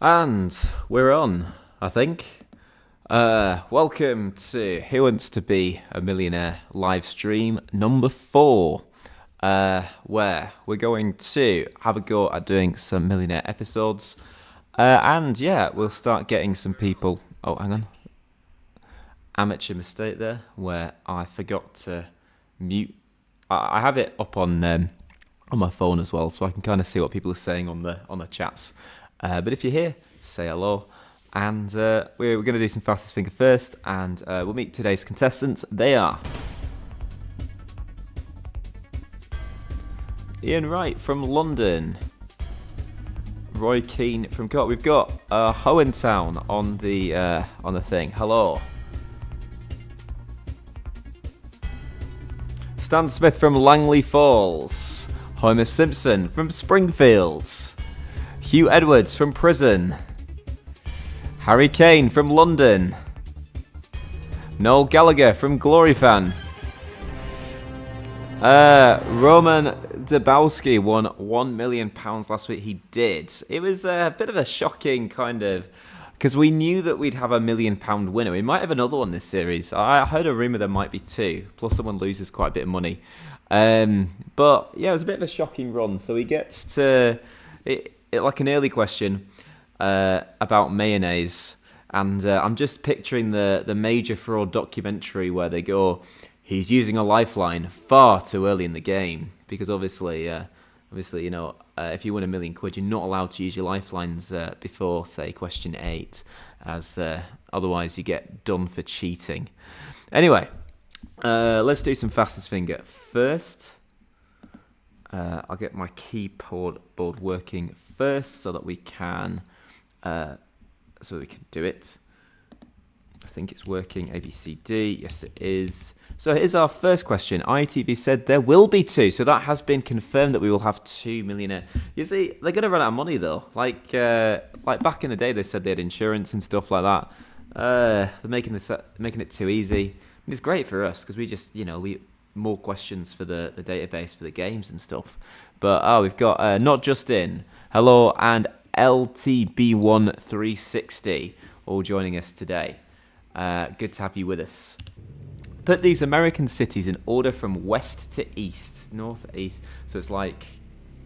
And we're on, I think. Welcome to Who Wants to Be a Millionaire live stream number 4, where we're going to have a go at doing some Millionaire episodes. And yeah, we'll start getting some people. Oh, hang on. Amateur mistake there, where I forgot to mute. I have it up on my phone as well, so I can kind of see what people are saying on the chats. But if you're here, say hello. And we're going to do some fastest finger first, and we'll meet today's contestants. They are Ian Wright from London, Roy Keane from Cork. We've got Hohentown on the thing. Hello. Stan Smith from Langley Falls, Homer Simpson from Springfield, Hugh Edwards from Prison, Harry Kane from London, Noel Gallagher from Glory Fan, Roman Dabowski won £1 million last week. He did. It was a bit of a shocking kind of, because we knew that we'd have a £1 million winner. We might have another one this series. I heard a rumour there might be 2, plus someone loses quite a bit of money. But yeah, it was a bit of a shocking run. So he gets to like an early question about mayonnaise, and I'm just picturing the Major Fraud documentary where they go, he's using a lifeline far too early in the game, because obviously, you know, if you win £1 million, you're not allowed to use your lifelines before, say, question 8, as otherwise you get done for cheating. Anyway, let's do some fastest finger first. I'll get my keyboard working first so that we can do it. I think it's working. A, B, C, D. Yes, it is. So here's our first question. ITV said there will be 2, so that has been confirmed that we will have 2 millionaire. You see, they're going to run out of money though. Like back in the day, they said they had insurance and stuff like that. They're making it too easy. And it's great for us because we just, we more questions for the database for the games and stuff. But we've got Not Just In, hello, and LTB1360 all joining us today. Good to have you with us. Put these American cities in order from west to east, north to east. So it's like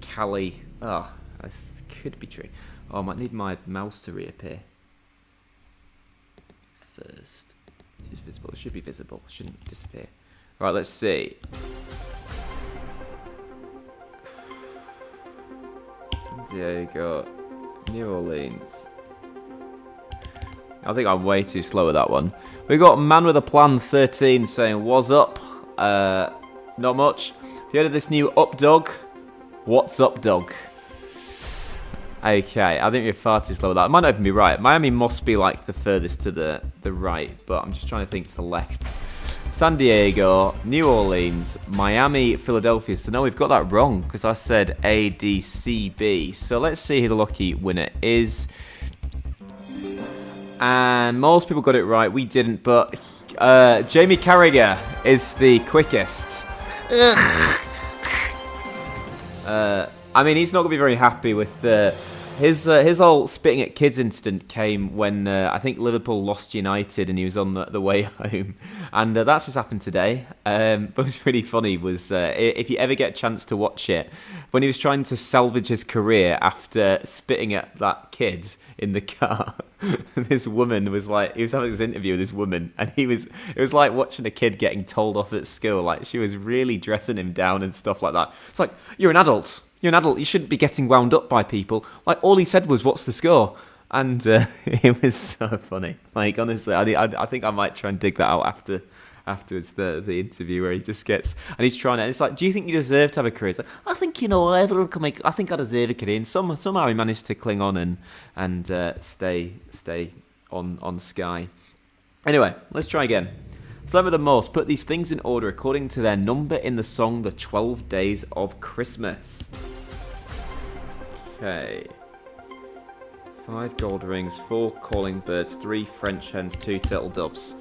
Cali. Oh, this could be true. Oh, I might need my mouse to reappear first. It's visible. It should be visible. It shouldn't disappear. Right, let's see. San Diego, New Orleans. I think I'm way too slow with that one. We got Man with a Plan 13 saying, "What's up?" Not much. Have you heard of this new Up Dog? What's up, dog? Okay, I think you're far too slow with that. It might not even be right. Miami must be like the furthest to the right, but I'm just trying to think to the left. San Diego, New Orleans, Miami, Philadelphia. So no, we've got that wrong because I said A, D, C, B. So let's see who the lucky winner is. And most people got it right. We didn't, but Jamie Carragher is the quickest. I mean, he's not going to be very happy with his whole spitting at kids incident came when I think Liverpool lost United and he was on the way home. And that's just happened today. But what's really funny was if you ever get a chance to watch it, when he was trying to salvage his career after spitting at that kid in the car, this woman was like, he was having this interview with this woman, and it was like watching a kid getting told off at school. Like, she was really dressing him down and stuff like that. It's like, you're an adult. You're an adult. You shouldn't be getting wound up by people. Like, all he said was, "What's the score?" And it was so funny. Like, honestly, I think I might try and dig that out afterwards, the interview where he just gets, and he's trying to, and it's like, "Do you think you deserve to have a career?" It's like, "I think, everyone can make, I think I deserve a career." And somehow he managed to cling on and stay on Sky. Anyway, let's try again. Celebrate the most. Put these things in order according to their number in the song The 12 Days of Christmas. Okay. 5 gold rings, 4 calling birds, 3 French hens, 2 turtle doves.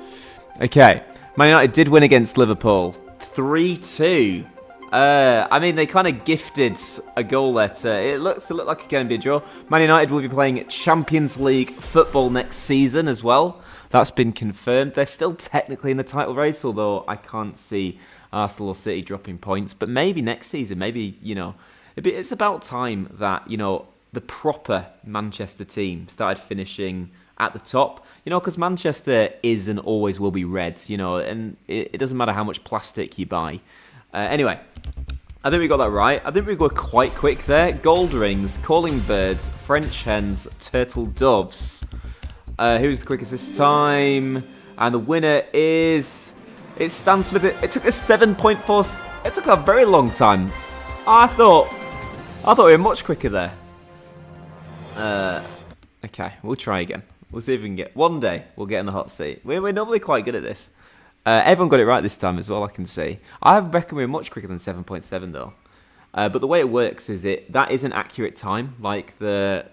Okay. Man United did win against Liverpool. 3-2. I mean, they kind of gifted a goal there. It looks like it can be a draw. Man United will be playing Champions League football next season as well. That's been confirmed. They're still technically in the title race, although I can't see Arsenal or City dropping points. But maybe next season, maybe, it's about time that, the proper Manchester team started finishing at the top, because Manchester is and always will be red, and it doesn't matter how much plastic you buy. Anyway, I think we got that right. I think we go quite quick there. Gold rings, calling birds, French hens, turtle doves. Who's the quickest this time? And the winner is... It's Stan Smith. It took us 7.4... It took a very long time. I thought we were much quicker there. Okay, we'll try again. We'll see if we can get... One day, we'll get in the hot seat. We're normally quite good at this. Everyone got it right this time as well, I can see. I reckon we're much quicker than 7.7 though. But the way it works is that is an accurate time. Like the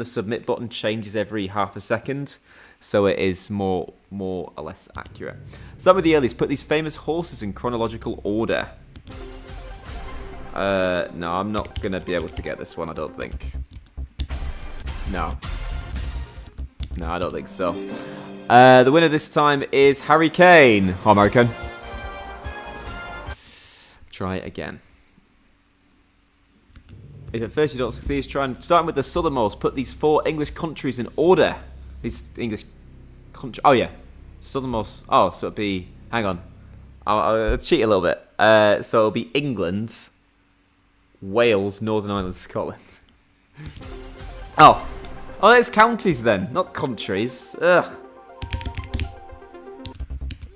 submit button changes every half a second. So it is more or less accurate. Start with the earliest. Put these famous horses in chronological order. No, I'm not going to be able to get this one, I don't think. No, I don't think so. The winner this time is Harry Kane. Oh, American. Try again. If at first you don't succeed, starting with the southernmost. Put these 4 English countries in order. These English countries. Oh, yeah. Southernmost. Oh, so it'll be... Hang on. I'll cheat a little bit. So it'll be England, Wales, Northern Ireland, Scotland. Oh, it's counties then, not countries. Ugh.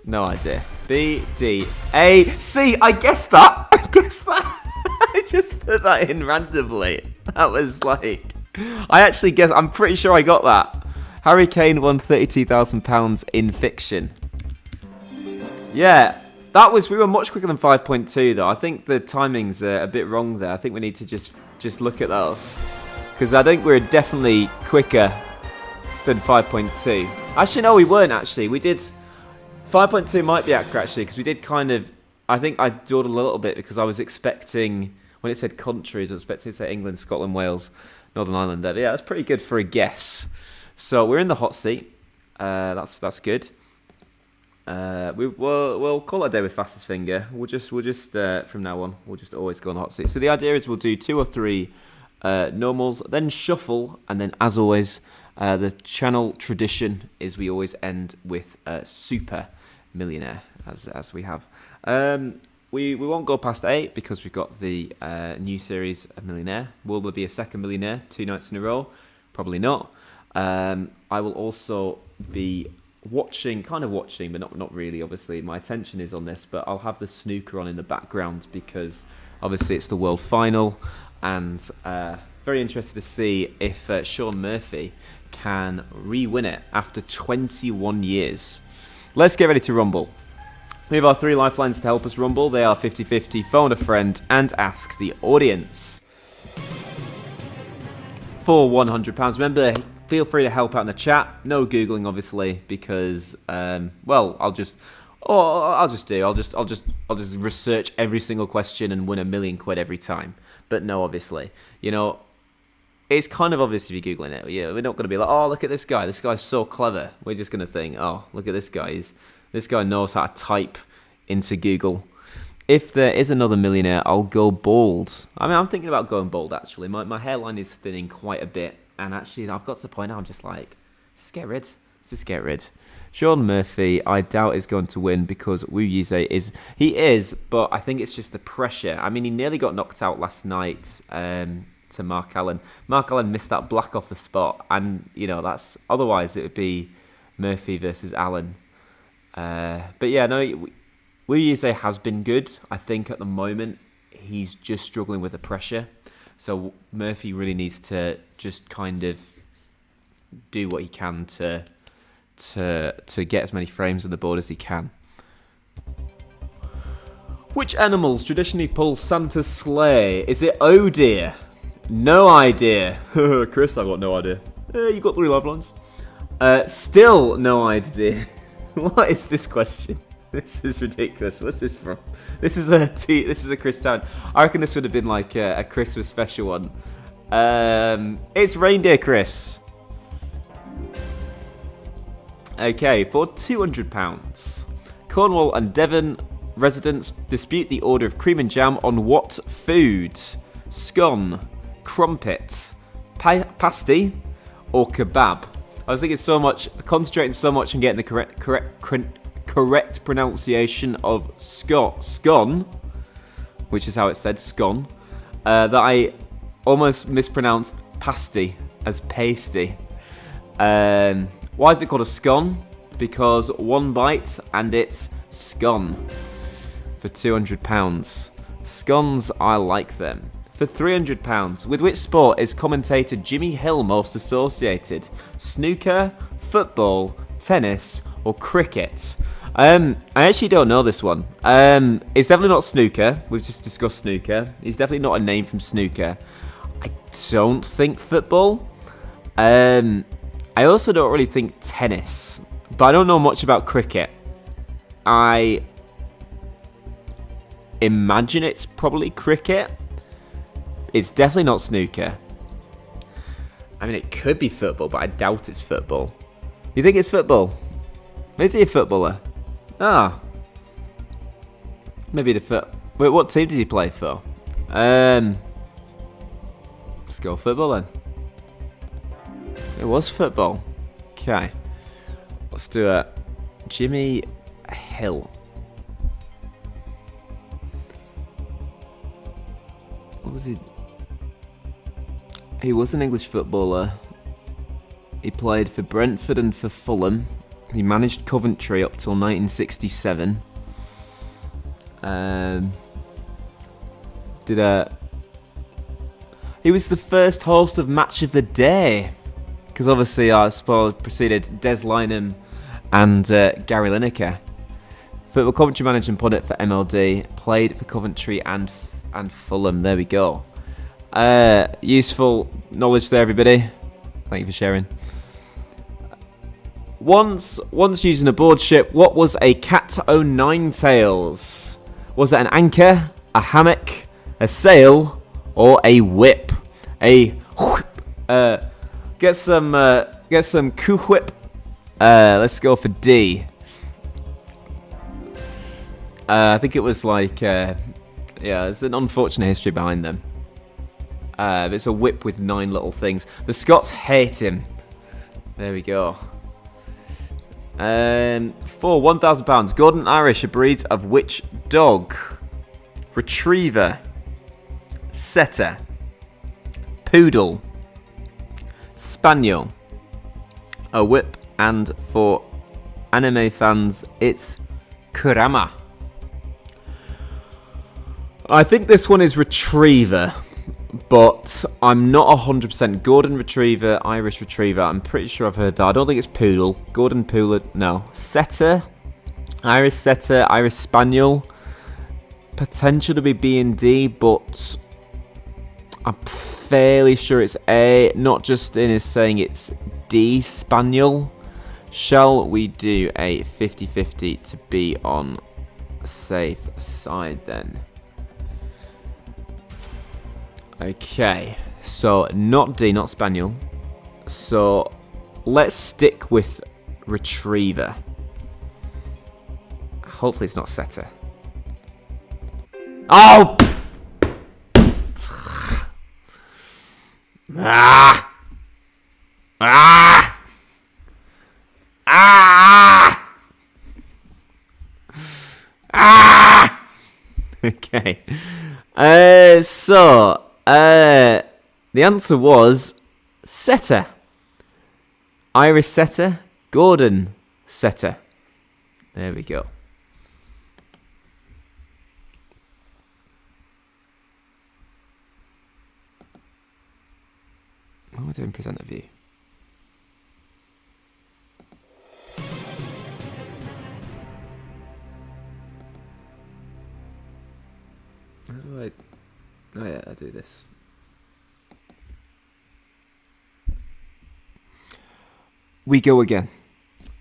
No idea. B, D, A, C. I guessed that. I just put that in randomly. That was like... I actually guessed... I'm pretty sure I got that. Harry Kane won £32,000 in fiction. Yeah, we were much quicker than 5.2 though. I think the timing's a bit wrong there. I think we need to just look at those. Because I think we're definitely quicker than 5.2. Actually, no, we weren't actually. We did... 5.2 might be accurate actually, because we did kind of... I think I dawdled a little bit because I was expecting... When it said countries, I was expecting to say England, Scotland, Wales, Northern Ireland. Yeah, that's pretty good for a guess. So we're in the hot seat. That's good. We'll call it a day with fastest finger. We'll just from now on, we'll just always go on the hot seat. So the idea is we'll do 2 or 3 normals, then shuffle, and then as always, the channel tradition is we always end with Super Millionaire, as we have. We won't go past 8 because we've got the new series of Millionaire. Will there be a second Millionaire 2 nights in a row? Probably not. I will also be kind of watching, but not really, obviously. My attention is on this, but I'll have the snooker on in the background because obviously it's the world final, and very interested to see if Sean Murphy can re-win it after 21 years. Let's get ready to rumble. We have our 3 lifelines to help us rumble. They are 50-50, phone a friend, and ask the audience. For £100. Remember, feel free to help out in the chat. No Googling, obviously, because, I'll just research every single question and win £1 million every time. But no, obviously, it's kind of obvious if you're Googling it. Yeah, we're not going to be like, oh, look at this guy. This guy's so clever. We're just going to think, oh, look at this guy. This guy knows how to type into Google. If there is another millionaire, I'll go bald. I mean, I'm thinking about going bald, actually. My hairline is thinning quite a bit. And actually, I've got to the point now, I'm just like, let's just get rid. Sean Murphy, I doubt is going to win because Wu Yizhe is, but I think it's just the pressure. I mean, he nearly got knocked out last night to Mark Allen. Mark Allen missed that black off the spot. And, that's... Otherwise, it would be Murphy versus Allen. But yeah, no, Wu Yizhe has been good. I think at the moment he's just struggling with the pressure. So Murphy really needs to just kind of do what he can to get as many frames on the board as he can. Which animals traditionally pull Santa's sleigh? Is it oh dear? No idea. Chris, I've got no idea. You've got 3 lifelines. Still no idea. What is this question? This is ridiculous. What's this from? This is a Chris Town. I reckon this would have been like a Christmas special one. It's Reindeer Chris. Okay, for £200. Cornwall and Devon residents dispute the order of cream and jam on what food? Scone, crumpet, pasty, or kebab? I was thinking concentrating so much on getting the correct pronunciation of scone, which is how it's said, scone, that I almost mispronounced pasty as pasty. Why is it called a scone? Because one bite and it's scone. For £200. Scones, I like them. For £300, with which sport is commentator Jimmy Hill most associated? Snooker, football, tennis, or cricket? I actually don't know this one. It's definitely not snooker. We've just discussed snooker. It's definitely not a name from snooker. I don't think football. I also don't really think tennis. But I don't know much about cricket. I imagine it's probably cricket. It's definitely not snooker. I mean, it could be football, but I doubt it's football. You think it's football? Is he a footballer? Ah. Maybe Wait, what team did he play for? Let's go football then. It was football. Okay. Let's do it. Jimmy Hill. What was he? He was an English footballer. He played for Brentford and for Fulham. He managed Coventry up till 1967. He was the first host of Match of the Day. Because obviously, I suppose, preceded Des Lynam and Gary Lineker. Football Coventry manager and pundit for MLD. Played for Coventry and Fulham. There we go. Useful knowledge there, everybody. Thank you for sharing. Once using a board ship, what was a cat o' nine tails? Was it an anchor, a hammock, a sail, or a whip? A whip. Get some coup whip. Let's go for D. I think it was like there's an unfortunate history behind them. It's a whip with 9 little things. The Scots hate him. There we go. For £1,000, Gordon Irish are breeds of which dog? Retriever, Setter, Poodle, Spaniel, a whip, and for anime fans, it's Kurama. I think this one is Retriever, but I'm not 100%. Gordon Retriever, Irish Retriever, I'm pretty sure I've heard that. I don't think it's Poodle. Gordon Poodle, no. Setter, Irish Spaniel, potential to be B&D, but I'm fairly sure it's A. Not just in is saying it's D, Spaniel. Shall we do a 50-50 to be on a safe side then? Okay, so not D, not Spaniel. So let's stick with Retriever. Hopefully it's not Setter. Oh! Ah! Ah! Ah! Ah! Okay. The answer was Setter. Irish Setter, Gordon Setter. There we go. What am I doing? Presenter view. How do I? Oh yeah, I do this. We go again.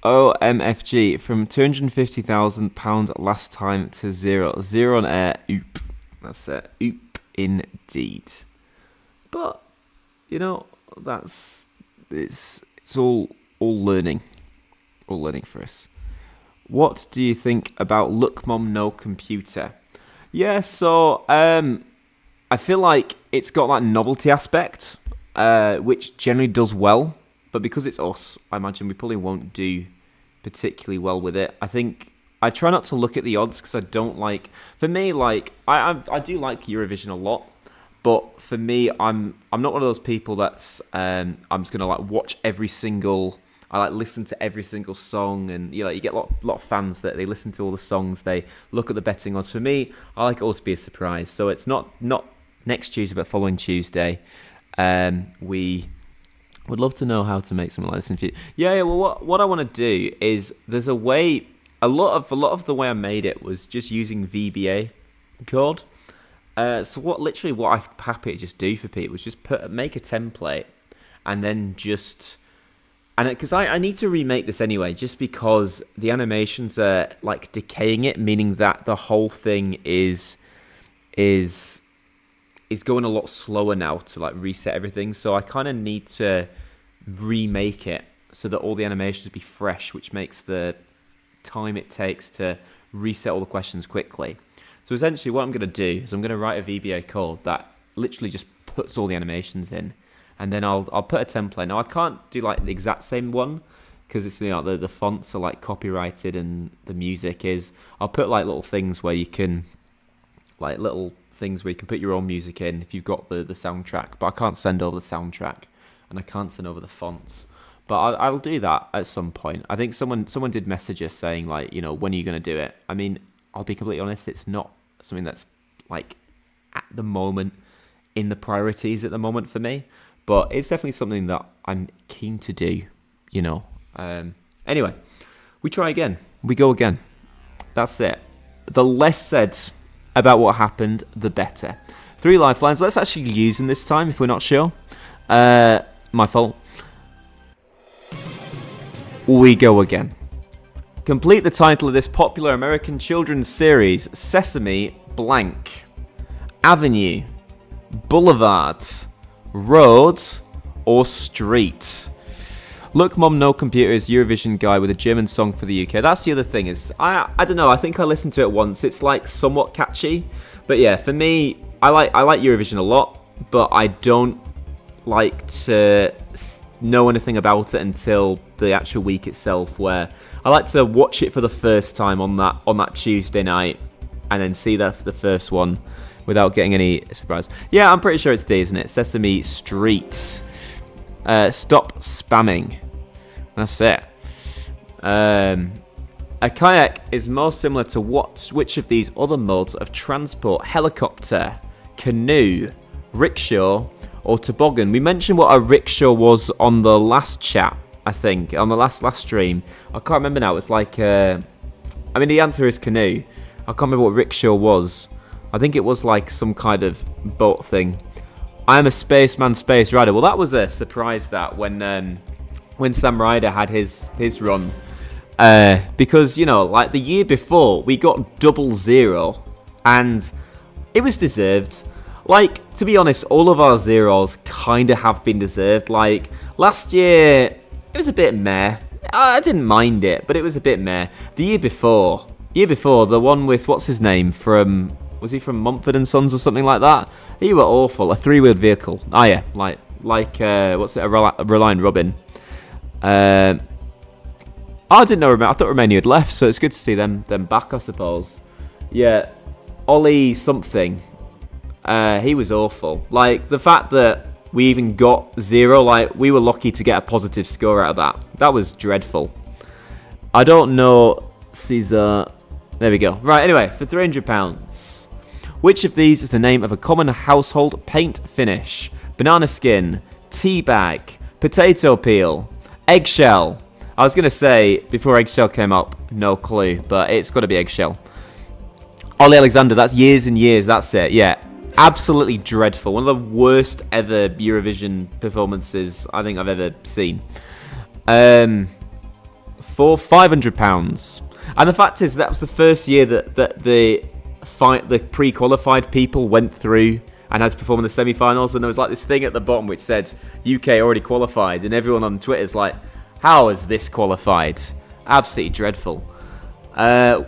OMFG, from £250,000 last time to zero. Zero on air. Oop. That's it. Oop, indeed. But, you know, it's all learning. All learning for us. What do you think about Look Mom No Computer? Yeah, so I feel like it's got that novelty aspect, which generally does well. But because it's us, I imagine we probably won't do particularly well with it. I think I try not to look at the odds because I don't like... For me, like, I do like Eurovision a lot. But for me, I'm not one of those people that's... I'm just going to, like, watch every single... I like listen to every single song, and you get a lot of fans that they listen to all the songs, they look at the betting odds. For me, I like it all to be a surprise. So it's not next Tuesday, but following Tuesday. We would love to know how to make something like this in future. Yeah. Well, what I want to do is there's a way. A lot of the way I made it was just using VBA code. So what I'm happy to just do for people is just make a template, and then just. And because I need to remake this anyway, just because the animations are like decaying it, meaning that the whole thing is going a lot slower now to like reset everything. So I kind of need to remake it so that all the animations be fresh, which makes the time it takes to reset all the questions quickly. So essentially what I'm going to do is I'm going to write a VBA code that literally just puts all the animations in. And then I'll put a template. Now I can't do like the exact same one because it's the fonts are like copyrighted and the music is. I'll put like little things where you can put your own music in if you've got the soundtrack. But I can't send over the soundtrack and I can't send over the fonts. But I'll do that at some point. I think someone did message us saying like, when are you going to do it? I mean, I'll be completely honest. It's not something that's like at the moment in the priorities at the moment for me. But it's definitely something that I'm keen to do, Anyway, we try again. We go again. That's it. The less said about what happened, the better. 3 lifelines. Let's actually use them this time if we're not sure. My fault. We go again. Complete the title of this popular American children's series. Sesame blank. Avenue. Boulevard. Road or street? Look Mom No Computer is Eurovision guy with a German song for the UK. That's the other thing is, I don't know, I think I listened to it once. It's like somewhat catchy. But yeah, for me, I like Eurovision a lot, but I don't like to know anything about it until the actual week itself, where I like to watch it for the first time on that Tuesday night and then see that for the first one without getting any surprise. Yeah, I'm pretty sure it's D, isn't it? Sesame Street. Stop spamming. That's it. A kayak is most similar to which of these other modes of transport? Helicopter, canoe, rickshaw, or toboggan? We mentioned what a rickshaw was on the last chat, I think, on the last stream. I can't remember now. It's like, the answer is canoe. I can't remember what rickshaw was. I think it was like some kind of boat thing. I am a spaceman, space rider. Well, that was a surprise that when Sam Ryder had his run. Because, like the year before, we got 00, and it was deserved. Like, to be honest, all of our zeros kind of have been deserved. Like, last year, it was a bit meh. I didn't mind it, but it was a bit meh. The year before, the one with, what's his name, was he from Mumford & Sons or something like that? He were awful. A 3-wheeled vehicle. Oh yeah, like what's it? A Reliant Robin. I didn't know. I thought Romania had left, so it's good to see them back, I suppose. Yeah, Ollie something. He was awful. Like the fact that we even got 0, like we were lucky to get a positive score out of that. That was dreadful. I don't know, Caesar. There we go. Right. Anyway, for £300. Which of these is the name of a common household paint finish? Banana skin, tea bag, potato peel, eggshell. I was going to say, before eggshell came up, no clue, but it's got to be eggshell. Ollie Alexander, that's years and years, that's it, yeah. Absolutely dreadful. One of the worst ever Eurovision performances I think I've ever seen. for £500. And the fact is, that was the first year that the pre-qualified people went through and had to perform in the semi-finals, and there was like this thing at the bottom which said UK already qualified, and everyone on Twitter is like, how is this qualified? Absolutely dreadful.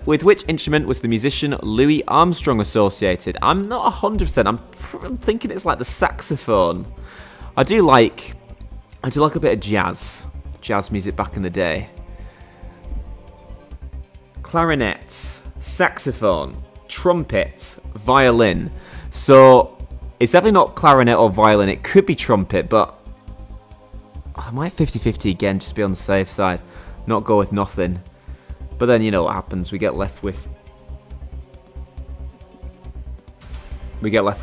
With which instrument was the musician Louis Armstrong associated? I'm not 100%. I'm thinking it's like the saxophone. I do like a bit of jazz music back in the day. Clarinet, saxophone, trumpet, violin. So it's definitely not clarinet or violin. It could be trumpet, but I might 50-50 again, just be on the safe side. Not go with nothing. But then you know what happens. We get left with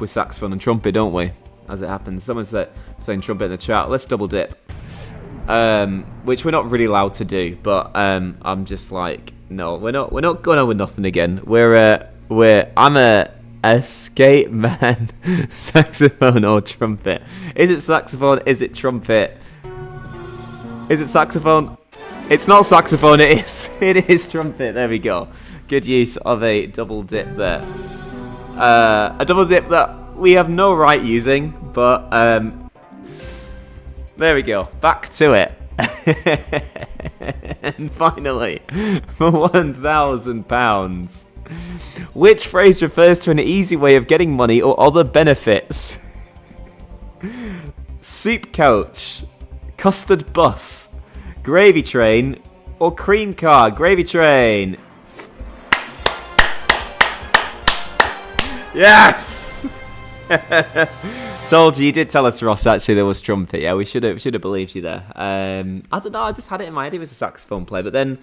saxophone and trumpet, don't we? As it happens. Someone saying trumpet in the chat. Let's double dip. Which we're not really allowed to do, but I'm just like, no, we're not going on with nothing again. I'm a skate man. Saxophone or trumpet? Is it saxophone? Is it trumpet? Is it saxophone? It's not saxophone. It is trumpet. There we go. Good use of a double dip there. A double dip that we have no right using, but there we go. Back to it. And finally, for £1,000. Which phrase refers to an easy way of getting money or other benefits? Soup couch, custard bus, gravy train, or cream car? Gravy train. Yes! Told you did tell us, Ross, actually there was trumpet. Yeah, we should have believed you there. I don't know, I just had it in my head it was a saxophone player, but then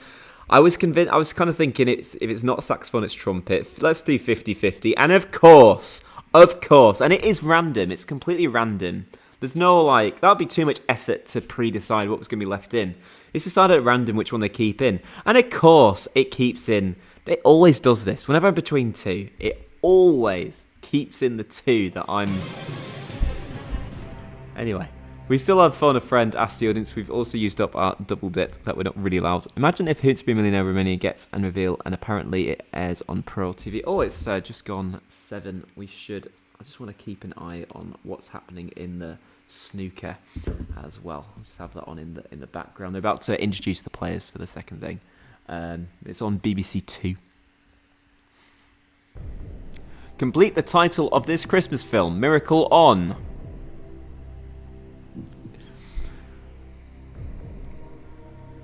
I was kind of thinking if it's not saxophone, it's trumpet. Let's do 50-50. And of course, and it is random. It's completely random. There's no, that would be too much effort to pre-decide what was going to be left in. It's decided at random which one they keep in. And of course, it keeps in, it always does this. Whenever I'm between two, it always keeps in the two that I'm... Anyway. We still have Phone a Friend, Ask the Audience. We've also used up our double dip that we're not really allowed. Imagine if Who to Be a Millionaire Romania gets and reveal, and apparently it airs on Pro TV. Oh, it's just gone 7. I just want to keep an eye on what's happening in the snooker as well. I'll just have that on in the background. They're about to introduce the players for the second thing. It's on BBC 2. Complete the title of this Christmas film, Miracle on...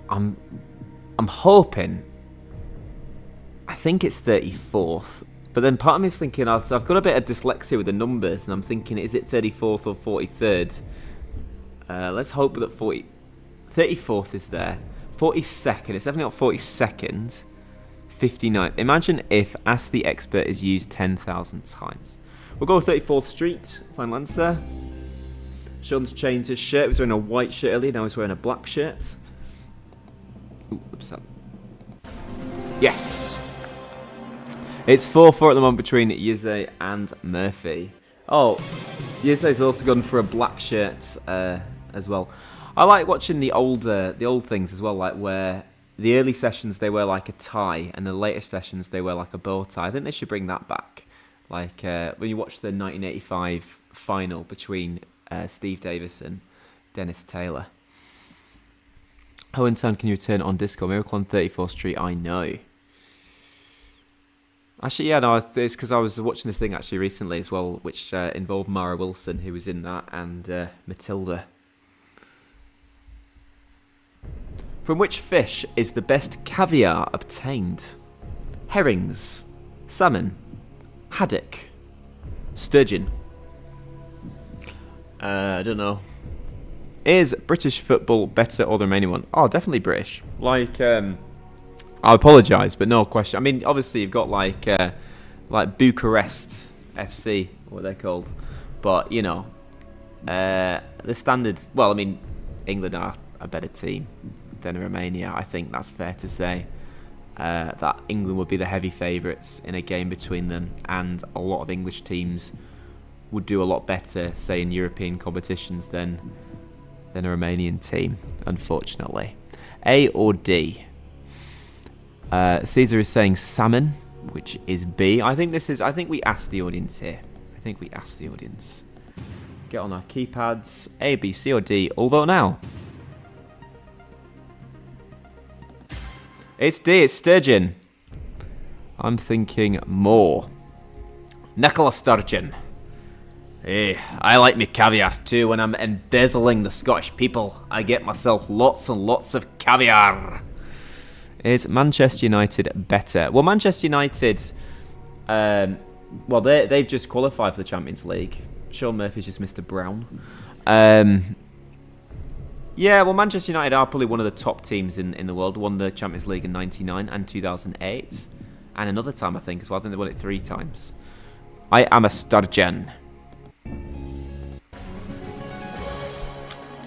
I'm hoping. I think it's 34th, but then part of me is thinking I've got a bit of dyslexia with the numbers, and I'm thinking, is it 34th or 43rd? Let's hope that 34th is there. 42nd. It's definitely not 42nd. 59th. Imagine if Ask the Expert is used 10,000 times. We'll go with 34th Street. Final answer. Sean's changed his shirt. He was wearing a white shirt earlier. Now he's wearing a black shirt. Ooh, what's that? Yes! It's 4-4 at the moment between Yize and Murphy. Oh, Yize's also gone for a black shirt as well. I like watching the old things as well, like where the early sessions they wear like a tie, and the later sessions they wear like a bow tie. I think they should bring that back. Like when you watch the 1985 final between Steve Davis and Dennis Taylor. How in town can you return on Discord? Miracle on 34th Street, I know. Actually, yeah, no, it's because I was watching this thing actually recently as well, which involved Mara Wilson, who was in that, and Matilda. From which fish is the best caviar obtained? Herrings, salmon, haddock, sturgeon. I don't know. Is British football better or the Romanian one? Oh, definitely British. I apologise, but no question. I mean, obviously you've got like Bucharest FC, what they're called, but you know, the standard. Well, I mean, England are a better team than Romania. I think that's fair to say. That England would be the heavy favourites in a game between them, and a lot of English teams would do a lot better, say in European competitions than a Romanian team, unfortunately. A or D? Caesar is saying salmon, which is B. I think we asked the audience here. Get on our keypads. A, B, C, or D. All vote now. It's D. It's sturgeon. I'm thinking more. Nicola Sturgeon. Hey, I like me caviar too. When I'm embezzling the Scottish people, I get myself lots and lots of caviar. Is Manchester United better? Well, Manchester United, they've just qualified for the Champions League. Sean Murphy's just Mr. Brown. Manchester United are probably one of the top teams in the world. Won the Champions League in 99 and 2008. And another time, I think, as well. I think they won it 3 times. I am a sturgeon.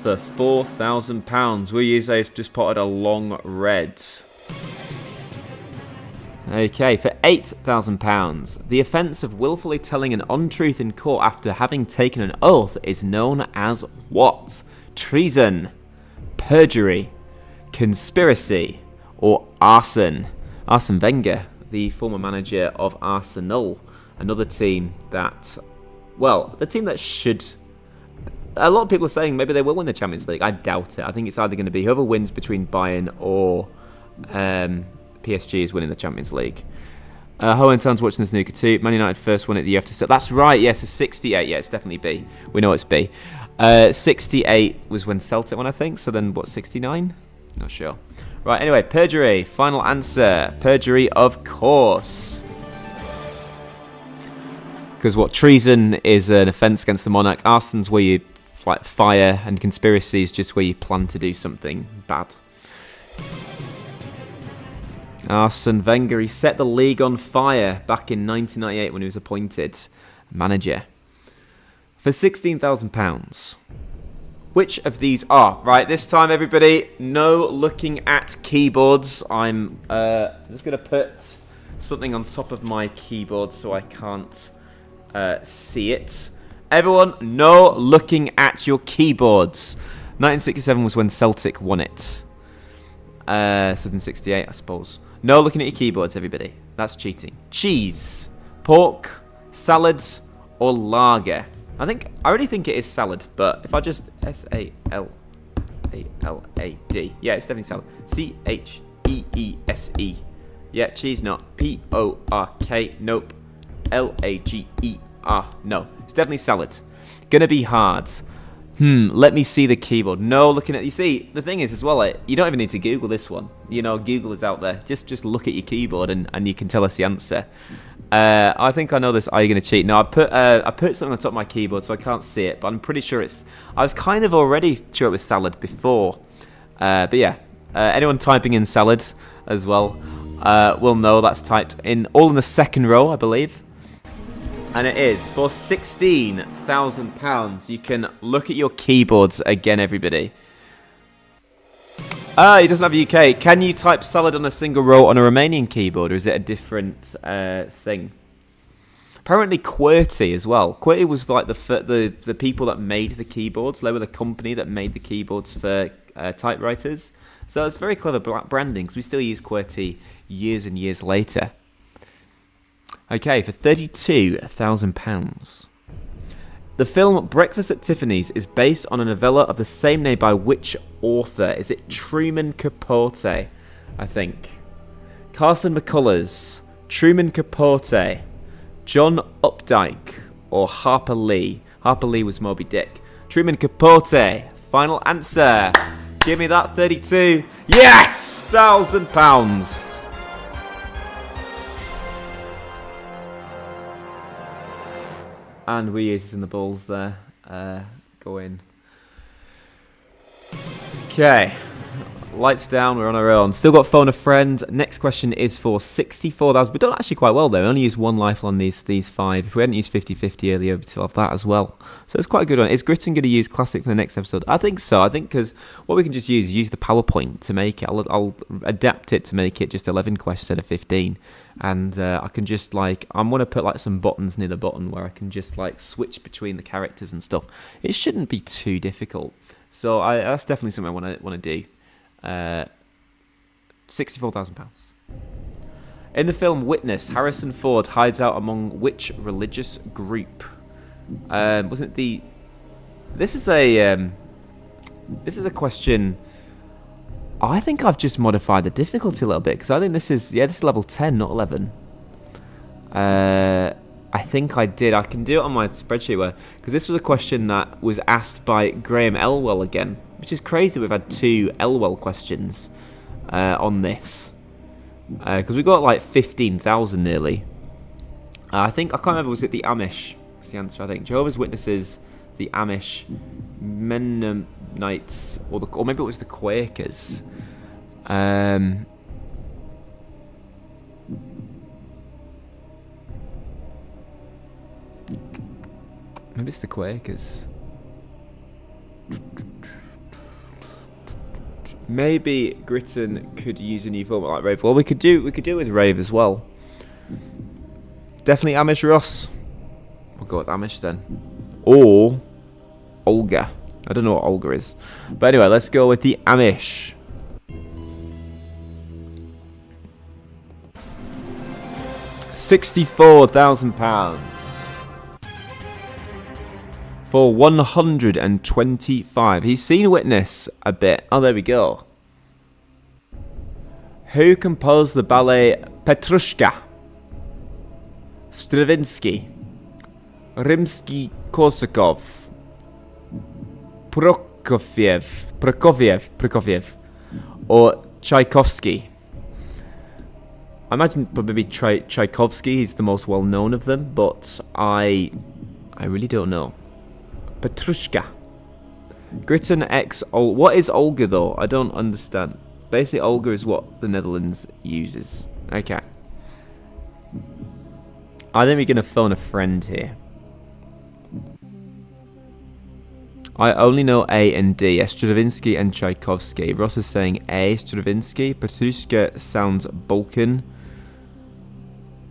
For £4,000, will you say it's just potted a long red? Okay, for £8,000, the offence of willfully telling an untruth in court after having taken an oath is known as what? Treason, perjury, conspiracy, or arson? Arsene Wenger, the former manager of Arsenal, another team that, the team that should... A lot of people are saying maybe they will win the Champions League. I doubt it. I think it's either going to be whoever wins between Bayern or PSG is winning the Champions League. Hohentown's watching the snooker too. Man United first won it the year after. That's right. Yes, it's 68. Yeah, it's definitely B. We know it's B. 68 was when Celtic won, I think. So then what, 69? Not sure. Right, anyway, perjury. Final answer. Perjury, of course. Because treason is an offence against the monarch. Arson's where you fight fire, and conspiracy is just where you plan to do something bad. Arsene Wenger, he set the league on fire back in 1998 when he was appointed manager. For £16,000. Which of these are? Right, this time, everybody, no looking at keyboards. I'm just going to put something on top of my keyboard so I can't see it. Everyone, no looking at your keyboards. 1967 was when Celtic won it. So then 68, I suppose. No looking at your keyboards, everybody. That's cheating. Cheese, pork, salads, or lager. I already think it is salad, but if I just S-A-L-A-L-A-D. Yeah, it's definitely salad. C-H-E-E-S-E. Yeah, cheese, not P-O-R-K. Nope. L-A-G-E-R. No, it's definitely salad. Gonna be hard. Let me see the keyboard. No, looking at... You see, the thing is as well, you don't even need to Google this one. You know, Google is out there. Just look at your keyboard and you can tell us the answer. I think I know this. Are you going to cheat? No, I put something on top of my keyboard so I can't see it, but I'm pretty sure it's... I was kind of already sure it was salad before. But yeah, anyone typing in salad as well will know that's typed in all in the second row, I believe. And it is for £16,000. You can look at your keyboards again, everybody. He doesn't have UK. Can you type salad on a single row on a Romanian keyboard, or is it a different thing? Apparently QWERTY as well. QWERTY was like the people that made the keyboards. They were the company that made the keyboards for typewriters. So it's very clever branding, because we still use QWERTY years and years later. Okay, for £32,000. The film Breakfast at Tiffany's is based on a novella of the same name by which author? Is it Truman Capote? I think. Carson McCullers, Truman Capote, John Updike, or Harper Lee? Harper Lee was Moby Dick. Truman Capote. Final answer. Give me that 32. Yes! £1,000. And we use this in the balls there. Go in. Okay. Lights down, we're on our own. Still got phone a friend. Next question is for 64,000. We've done actually quite well though. We only used one life on these 5. If we hadn't used 50-50 earlier, we'd still have that as well. So it's quite a good one. Is Gritton going to use Classic for the next episode? I think so. I think because what we can just use the PowerPoint to make it. I'll adapt it to make it just 11 questions instead of 15. And I can just I'm going to put some buttons near the button where I can just switch between the characters and stuff. It shouldn't be too difficult. So that's definitely something I want to do. £64,000. In the film Witness, Harrison Ford hides out among which religious group? Wasn't it the... This is a question... I think I've just modified the difficulty a little bit, because I think this is level 10, not 11. I think I did. I can do it on my spreadsheet, because this was a question that was asked by Graham Elwell again, which is crazy. We've had 2 Elwell questions on this, because we got like 15,000 nearly. I can't remember, was it the Amish? Was the answer, I think. Jehovah's Witnesses, the Amish, Mennonites, or maybe it was the Quakers. Maybe it's the Quakers. Maybe Gritton could use a new format like Rave. Well, we could do it with Rave as well. Definitely Amish, Ross. We'll go with Amish then. Or Olga. I don't know what Olga is. But anyway, let's go with the Amish. £64,000 for 125. He's seen Witness a bit. Oh, there we go. Who composed the ballet Petrushka? Stravinsky, Rimsky-Korsakov, Prokofiev, or Tchaikovsky? I imagine maybe Tchaikovsky. He's the most well-known of them, but I really don't know. Petrushka. Gritton X. What is Olga though? I don't understand. Basically, Olga is what the Netherlands uses. Okay. I think we're going to phone a friend here. I only know A and D. Stravinsky and Tchaikovsky. Ross is saying A, Stravinsky. Petrushka sounds Balkan.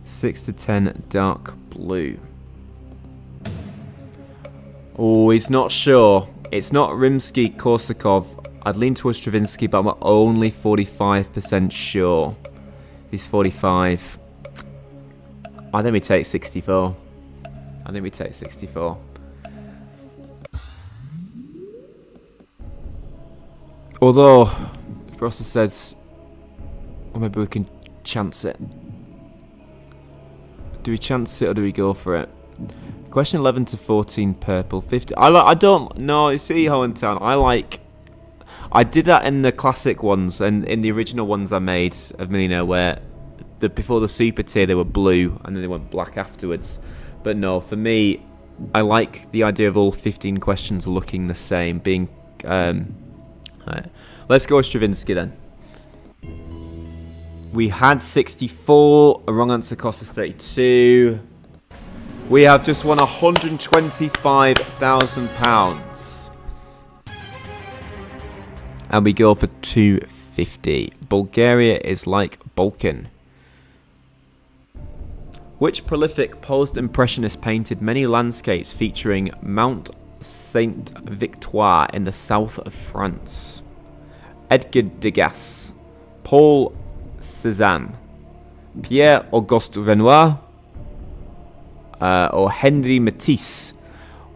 6 to 10, dark blue. Oh, he's not sure. It's not Rimsky-Korsakov. I'd lean towards Stravinsky, but I'm only 45% sure. He's 45. I think we take 64. Although, if Ross says, or maybe we can chance it. Do we chance it or do we go for it? Question 11 to 14, purple. 50. I don't know. You see, Hohentown. I did that in the classic ones and in the original ones I made of Millionaire, where before the super tier they were blue and then they went black afterwards. But no, for me, I like the idea of all 15 questions looking the same. Being, right. Let's go with Stravinsky then. We had 64. A wrong answer cost us 32. We have just won £125,000. And we go for 250. Bulgaria is like Balkan. Which prolific post-impressionist painted many landscapes featuring Mount Sainte-Victoire in the south of France? Edgar Degas, Paul Cézanne, Pierre-Auguste Renoir, or Henri Matisse?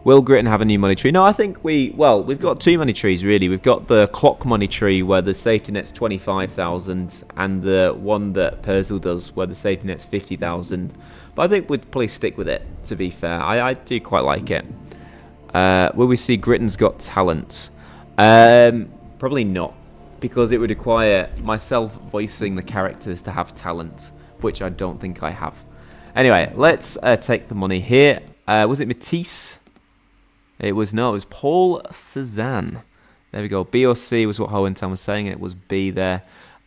Will Gritton have a new money tree? No, I think we've got too many trees really. We've got the clock money tree where the safety net's 25,000, and the one that Persil does where the safety net's 50,000. But I think we'd probably stick with it, to be fair. I do quite like it. Will we see Gritton's Got Talent? Probably not, because it would require myself voicing the characters to have talent, which I don't think I have. Anyway, let's take the money here. Was it Matisse? It was Paul Cézanne. There we go. B or C was what Hohentown was saying. It was B there.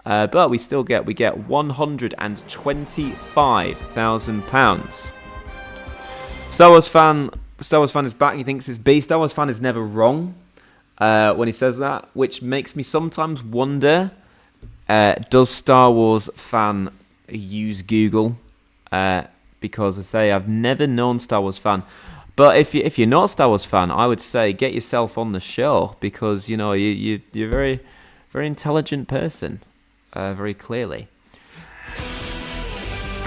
But we get £125,000. Star Wars fan is back. He thinks it's B. Star Wars fan is never wrong when he says that, which makes me sometimes wonder, does Star Wars fan use Google? Because I say I've never known Star Wars fan. But if you're not a Star Wars fan, I would say get yourself on the show, because you know you're a very, very intelligent person, very clearly.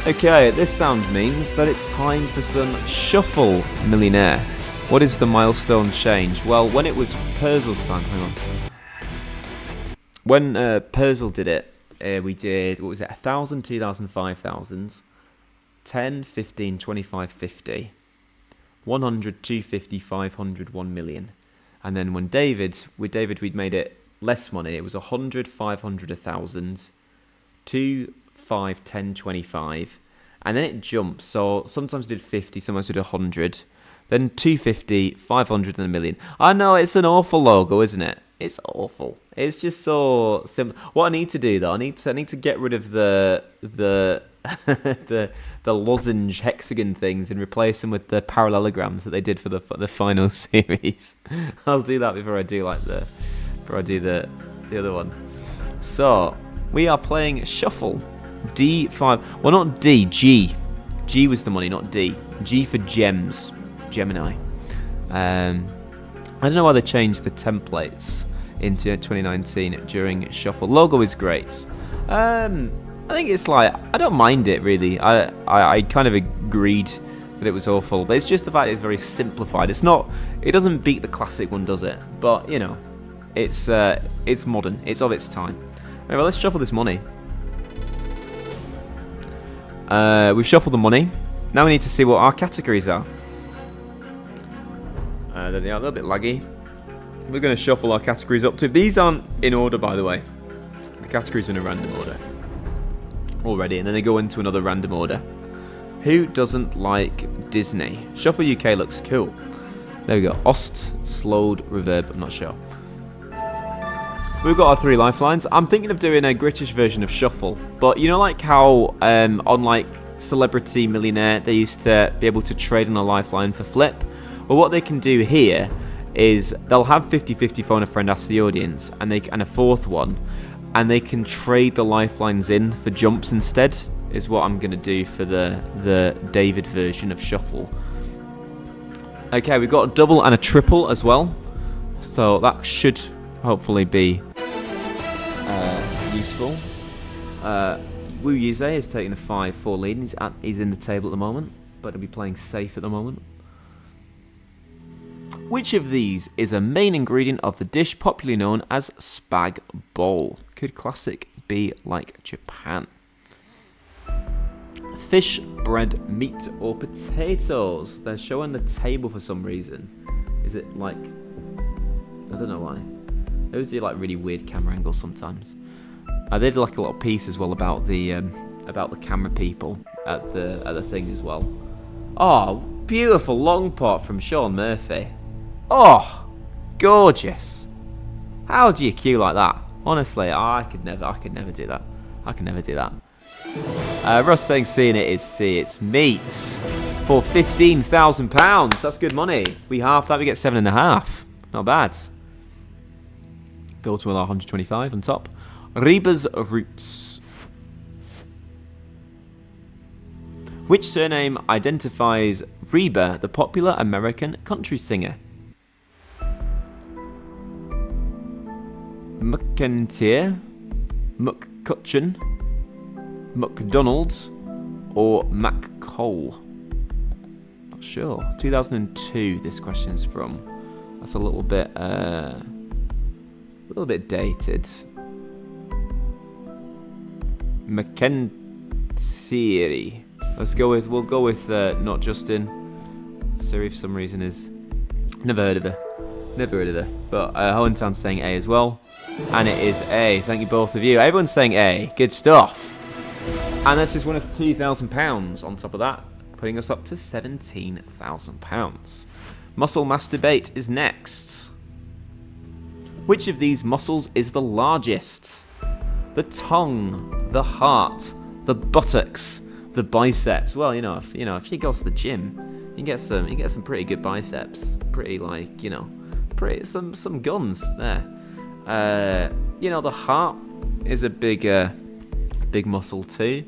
Okay, this sound means that it's time for some Shuffle Millionaire. What is the milestone change? Well, when it was Purzel's time, hang on. When Purzel did it, we did, what was it, 1,000, 2,000, 5,000, 10, 15, 25, 50, 100, 250, 500, 1 million. And then when with David we'd made it less money. It was 100, 500, 1,000, 2, 5, 10, 25. And then it jumped. So sometimes we did 50, sometimes we did 100. Then 250, 500, and a million. I know, it's an awful logo, isn't it? It's awful. It's just so simple. What I need to do though, I need to get rid of the the lozenge hexagon things and replace them with the parallelograms that they did for the final series. I'll do that before I do the other one. So we are playing Shuffle. D5. Well, not D. G. G was the money, not D. G for gems. Gemini. I don't know why they changed the templates into 2019 during Shuffle. Logo is great. I think it's like, I don't mind it really. I kind of agreed that it was awful, but it's just the fact it's very simplified. It doesn't beat the classic one, does it? But you know, it's modern. It's of its time. Anyway, well, let's shuffle this money. We've shuffled the money. Now we need to see what our categories are. They are a little bit laggy. We're going to shuffle our categories up to. These aren't in order, by the way. The categories are in a random order already, and then they go into another random order. Who doesn't like Disney? Shuffle UK looks cool. There we go. Ost, slowed, reverb. I'm not sure. We've got our 3 lifelines. I'm thinking of doing a British version of Shuffle, but you know, like how on like Celebrity Millionaire they used to be able to trade on a lifeline for flip. Well, what they can do here is they'll have 50-50 phone a friend, ask the audience, and a fourth one, and they can trade the lifelines in for jumps instead. Is what I'm going to do for the David version of Shuffle. Okay, we've got a double and a triple as well, so that should hopefully be useful. Wu Yuze is taking a 5-4 lead. He's in the table at the moment, but he'll be playing safe at the moment. Which of these is a main ingredient of the dish popularly known as spag bowl? Could classic be like Japan? Fish, bread, meat, or potatoes? They're showing the table for some reason. Is it like... I don't know why. Those do like really weird camera angles sometimes. They did like a little piece as well about the camera people at the thing as well. Oh, beautiful long pot from Sean Murphy. Oh, gorgeous. How do you queue like that? Honestly, I could never do that. I can never do that. Russ saying C and it is C. It's meats for £15,000. That's good money. We half that, we get 7.5. Not bad. Go to our 125 on top. Reba's Roots. Which surname identifies Reba, the popular American country singer? McIntyre, McCutcheon, McDonald's, or McCole? Not sure. 2002 this question's from. That's a little bit dated. McIntyre. We'll go with not Justin. Siri for some reason is never heard of her. But Hohentown's saying A as well. And it is A. Thank you both of you. Everyone's saying A. Good stuff. And this is won us £2,000 on top of that, putting us up to £17,000. Muscle masturbate is next. Which of these muscles is the largest? The tongue, the heart, the buttocks, the biceps. Well, if you go to the gym, you get some pretty good biceps. Pretty some guns there. The heart is a big muscle too.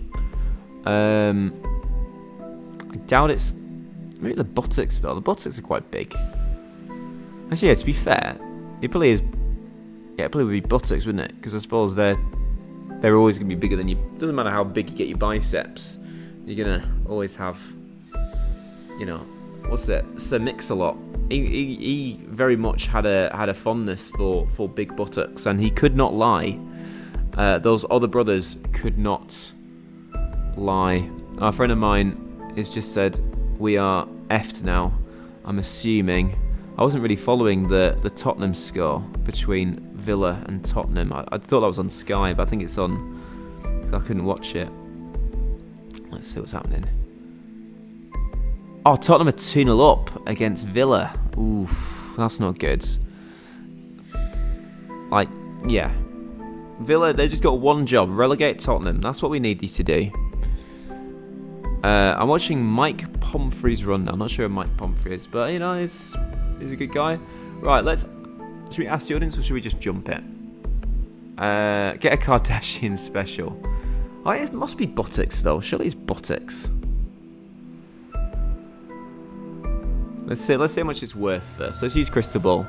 I doubt it's maybe the buttocks though. The buttocks are quite big. Actually, yeah, to be fair, it probably is. Yeah, it probably would be buttocks, wouldn't it? Because I suppose they're always going to be bigger than you. Doesn't matter how big you get your biceps. you're gonna always have, you know, what's it, Sir Mix-a-Lot. He very much had a fondness for big buttocks, and he could not lie. Those other brothers could not lie. A friend of mine has just said, we are effed now. I'm assuming. I wasn't really following the Tottenham score between Villa and Tottenham. I thought that was on Sky, but I think it's on... I couldn't watch it. Let's see what's happening. Oh, Tottenham are 2-0 up against Villa. Oof, that's not good. Like, yeah. Villa, they just got one job. Relegate Tottenham. That's what we need you to do. I'm watching Mike Pomfrey's run now. I'm not sure who Mike Pomfrey is, but, you know, he's a good guy. Right, should we ask the audience or should we just jump it? Get a Kardashian special. Oh, it must be buttocks, though. Surely it's buttocks. Let's see how much it's worth first. Let's use crystal ball.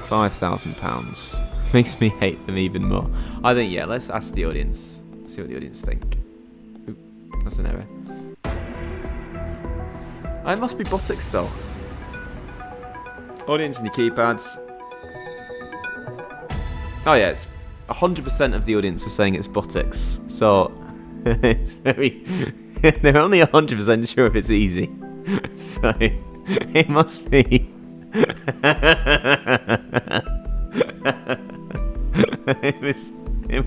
£5,000. Makes me hate them even more. I think, yeah, let's ask the audience. See what the audience think. Oop, that's an error. Oh, it must be buttocks, though. Audience and your keypads. Oh, yeah, it's 100% of the audience are saying it's buttocks. So, it's very... They're only 100% sure if it's easy. So, it must be...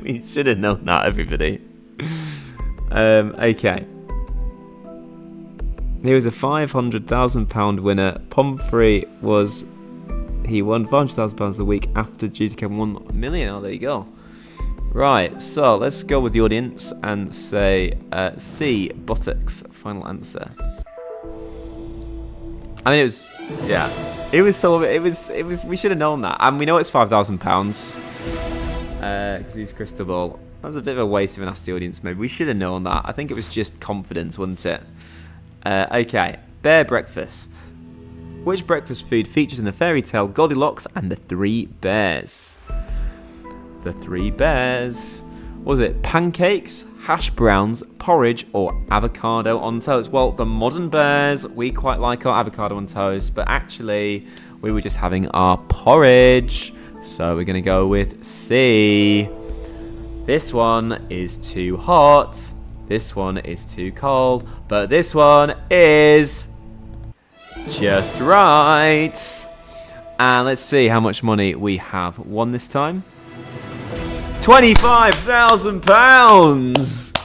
We should have known that, everybody. Okay. He was a £500,000 winner. Pomfrey was... He won £500,000 a week after GTK won $1 million. Oh, there you go. Right, so let's go with the audience and say C, buttocks. Final answer. I mean, it was, yeah, it was. We should have known that, and we know it's £5,000. Because he's crystal ball. That was a bit of a waste of an ask the audience. Maybe we should have known that. I think it was just confidence, wasn't it? Okay, bear breakfast. Which breakfast food features in the fairy tale Goldilocks and the Three Bears? The Three Bears. Was it pancakes, hash browns, porridge, or avocado on toast? Well, the modern bears, we quite like our avocado on toast, but actually, we were just having our porridge. So we're going to go with C. This one is too hot. This one is too cold. But this one is just right. And let's see how much money we have won this time. £25,000!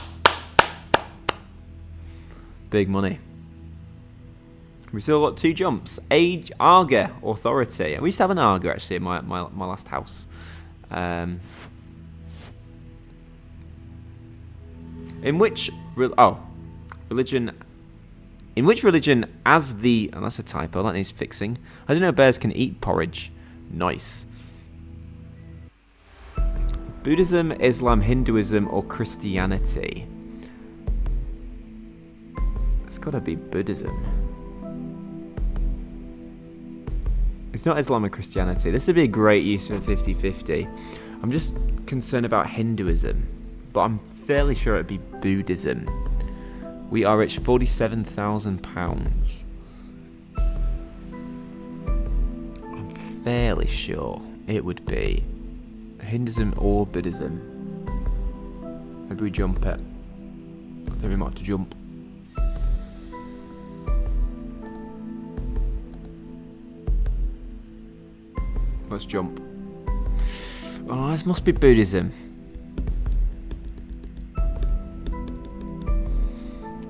Big money. We still got 2 jumps. Age, Arga, Authority. We used to have an Arga, actually, in my last house. In which religion... In which religion, as the... Oh, that's a typo, that needs fixing. I didn't know bears can eat porridge. Nice. Buddhism, Islam, Hinduism, or Christianity? It's got to be Buddhism. It's not Islam or Christianity. This would be a great use for 50-50. I'm just concerned about Hinduism, but I'm fairly sure it'd be Buddhism. We are at £47,000. I'm fairly sure it would be Hinduism or Buddhism. Maybe we jump it. I think we might have to jump. Let's jump. Oh, this must be Buddhism.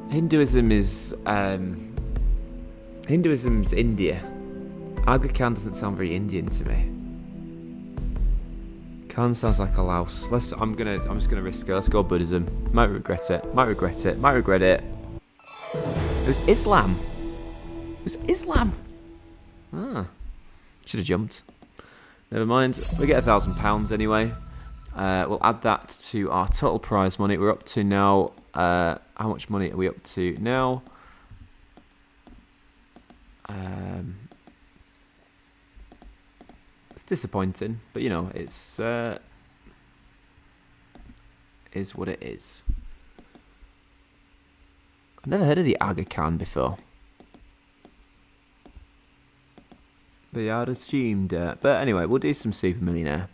Hinduism's India. Aga Khan doesn't sound very Indian to me. Khan sounds like a louse. I'm just gonna risk it. Let's go Buddhism. Might regret it. Might regret it. Might regret it. It was Islam. It was Islam. Ah, should have jumped. Never mind. We get £1,000 anyway. We'll add that to our total prize money. We're up to now. How much money are we up to now? It's disappointing, but you know, it's is what it is. I've never heard of the Aga Khan before. But yeah, I'd assumed... but anyway, we'll do some Super Millionaire.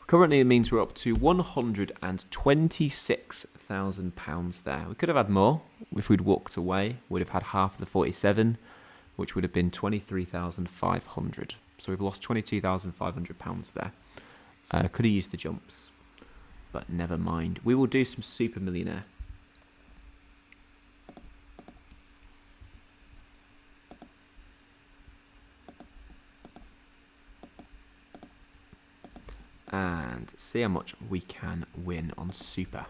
Currently, it means we're up to £126,000 there. We could have had more if we'd walked away. We'd have had half of the 47, which would have been 23,500. So we've lost £22,500 there. Could have used the jumps, but never mind. We will do some Super Millionaire. And see how much we can win on Super.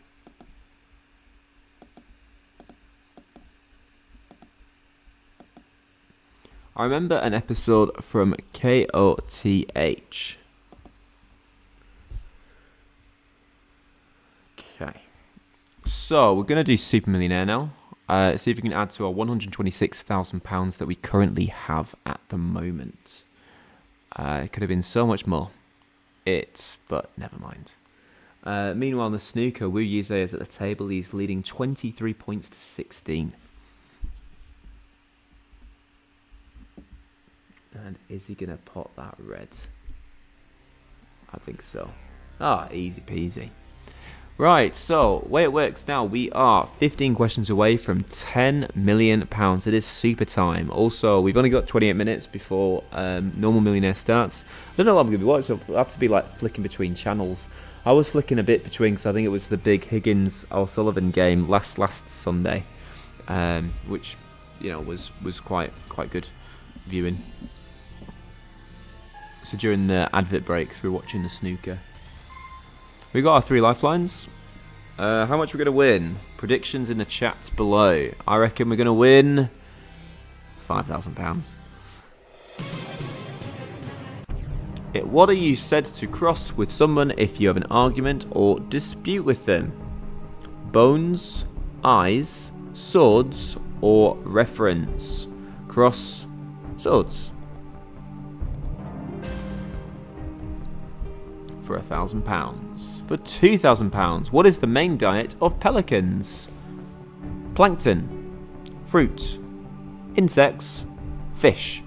I remember an episode from KOTH. Okay. So, we're going to do Super Millionaire now. See if we can add to our £126,000 that we currently have at the moment. It could have been so much more. But never mind. Meanwhile, in the snooker, Wu Yize is at the table. He's leading 23 points to 16. And is he going to pot that red? I think so. Easy peasy. Right, so, way it works now, we are 15 questions away from £10 million. It is super time. Also, we've only got 28 minutes before normal Millionaire starts. I don't know what I'm going to be watching, so I'll have to be like flicking between channels. I was flicking a bit between, because I think it was the big Higgins-O'Sullivan game last Sunday, which, you know, was quite good viewing. So during the advert breaks, we were watching the snooker. We got our 3 lifelines. How much we're going to win? Predictions in the chat below. I reckon we're going to win £5,000. What are you said to cross with someone if you have an argument or dispute with them? Bones, eyes, swords, or reference? Cross swords. For £1,000. For £2,000, what is the main diet of pelicans? Plankton, fruit, insects, fish.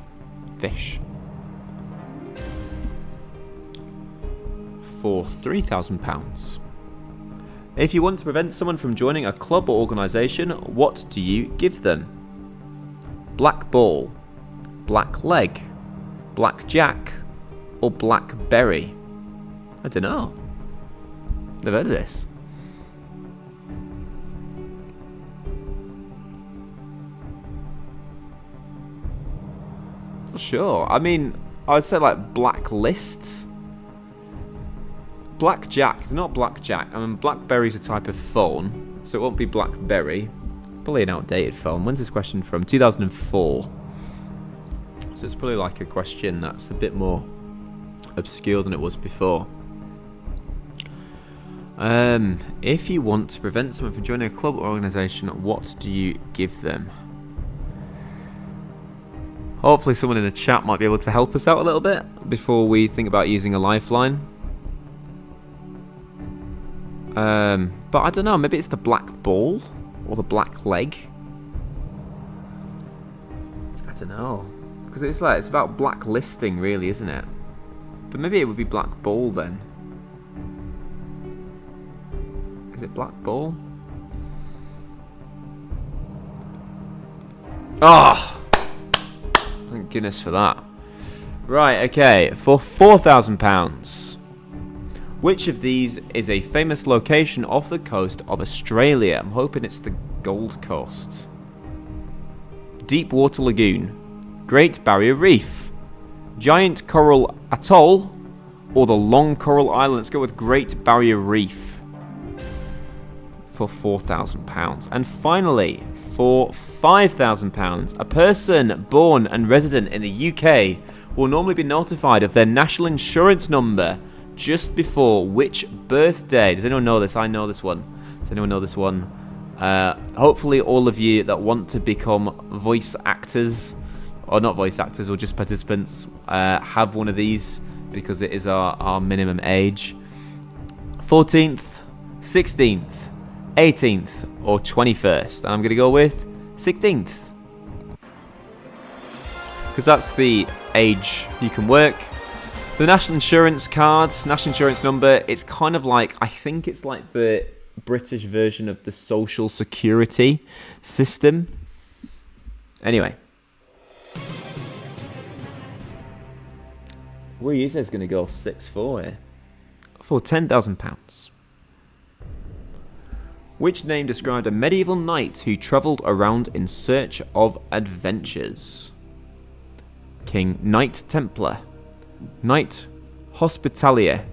For £3,000. If you want to prevent someone from joining a club or organisation, what do you give them? Black ball, black leg, black jack, or blackberry? I don't know. Never heard of this. Sure. I mean, I'd say like blacklist. Blackjack is not blackjack. I mean, blackberry's a type of phone, so it won't be blackberry. Probably an outdated phone. When's this question from? 2004. So it's probably like a question that's a bit more obscure than it was before. If you want to prevent someone from joining a club or organisation, what do you give them? Hopefully someone in the chat might be able to help us out a little bit before we think about using a lifeline. But I don't know, maybe it's the black ball or the black leg. I don't know, because it's about blacklisting, really, isn't it? But maybe it would be black ball then. Is it black ball? Oh, thank goodness for that. Right, okay, for £4,000. Which of these is a famous location off the coast of Australia? I'm hoping it's the Gold Coast. Deepwater Lagoon, Great Barrier Reef, Giant Coral Atoll, or the Long Coral Island? Let's go with Great Barrier Reef for £4,000. And finally, for £5,000, a person born and resident in the UK will normally be notified of their national insurance number just before which birthday? Does anyone know this? I know this one. Does anyone know this one? Hopefully all of you that want to become voice actors, or not voice actors, or just participants, have one of these, because it is our minimum age. 14th, 16th, 18th, or 21st? And I'm going to go with 16th. Because that's the age you can work. The national insurance cards, national insurance number, it's kind of like, I think it's like the British version of the social security system. Anyway. Where is going to go 6-4 here. For £10,000. Which name described a medieval knight who travelled around in search of adventures? King Knight Templar, Knight Hospitalier,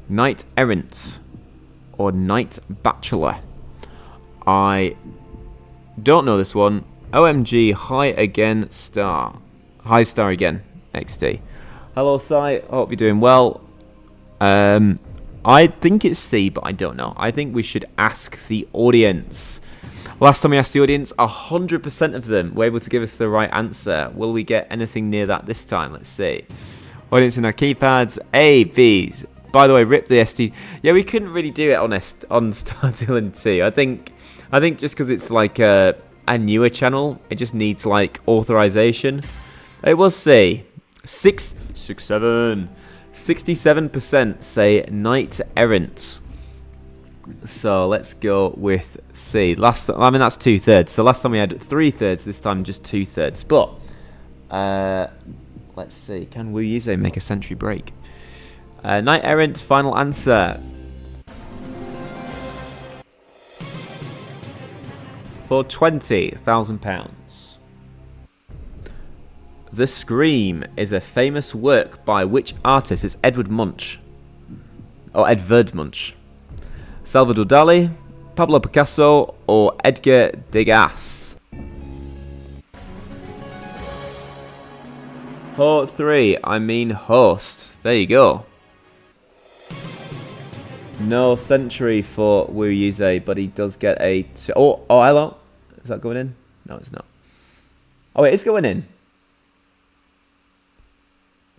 Knight Errant, or Knight Bachelor? I don't know this one. OMG, hi again, star. Hi, star again, XD. Hello, Sai. Hope you're doing well. I think it's C, but I don't know. I think we should ask the audience. Last time we asked the audience, 100% of them were able to give us the right answer. Will we get anything near that this time? Let's see. Audience in our keypads. A, B's. By the way, rip the SD. Yeah, we couldn't really do it on Stardeal and T. I think just because it's like a newer channel, it just needs like authorization. It was C. 67% say Knight Errant. So let's go with C. That's 2/3. So last time we had 3/3. This time just 2/3. But let's see. Can Wu Yize make a century break? Knight Errant. Final answer. For £20,000. The Scream is a famous work by which artist? It's Edward Munch. Or Edvard Munch. Salvador Dali, Pablo Picasso, or Edgar Degas? Ho 3, I mean host. There you go. No century for Wu Yize, but he does get a... Oh, hello. Is that going in? No, it's not. Oh, it is going in.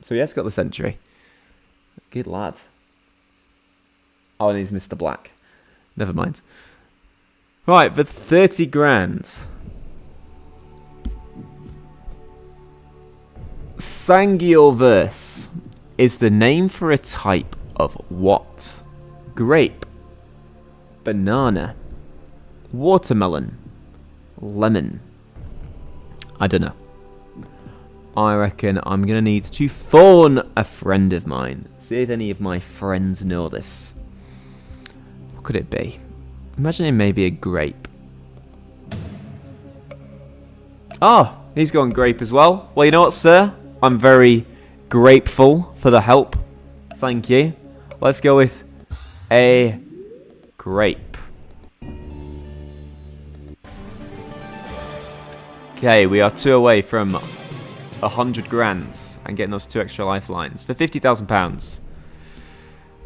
So he has got the century. Good lad. Oh, and he's Mr. Black. Never mind. Right, for 30 grand. Sangioverse is the name for a type of what? Grape, banana, watermelon, lemon. I don't know. I reckon I'm going to need to phone a friend of mine. See if any of my friends know this. What could it be? Imagine it may be a grape. Oh, he's going grape as well. Well, you know what, sir? I'm very grateful for the help. Thank you. Let's go with a grape. Okay, we are 2 away from 100 grand and getting those 2 extra lifelines for £50,000.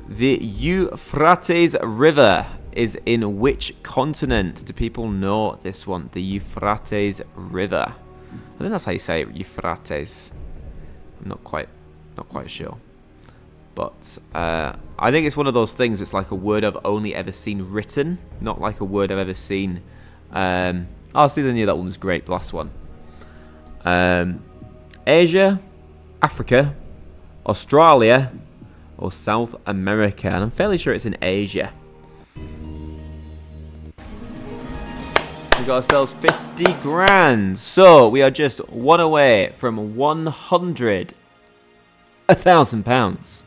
The Euphrates River is in which continent? Do people know this one? The Euphrates River. I think that's how you say it, Euphrates. I'm not quite sure. But I think it's one of those things. It's like a word I've only ever seen written, not like a word I've ever seen. Oh, Stephen knew that one was great. The last one. Asia, Africa, Australia, or South America, and I'm fairly sure it's in Asia. We got ourselves 50 grand. So we are just 1 away from £100,000.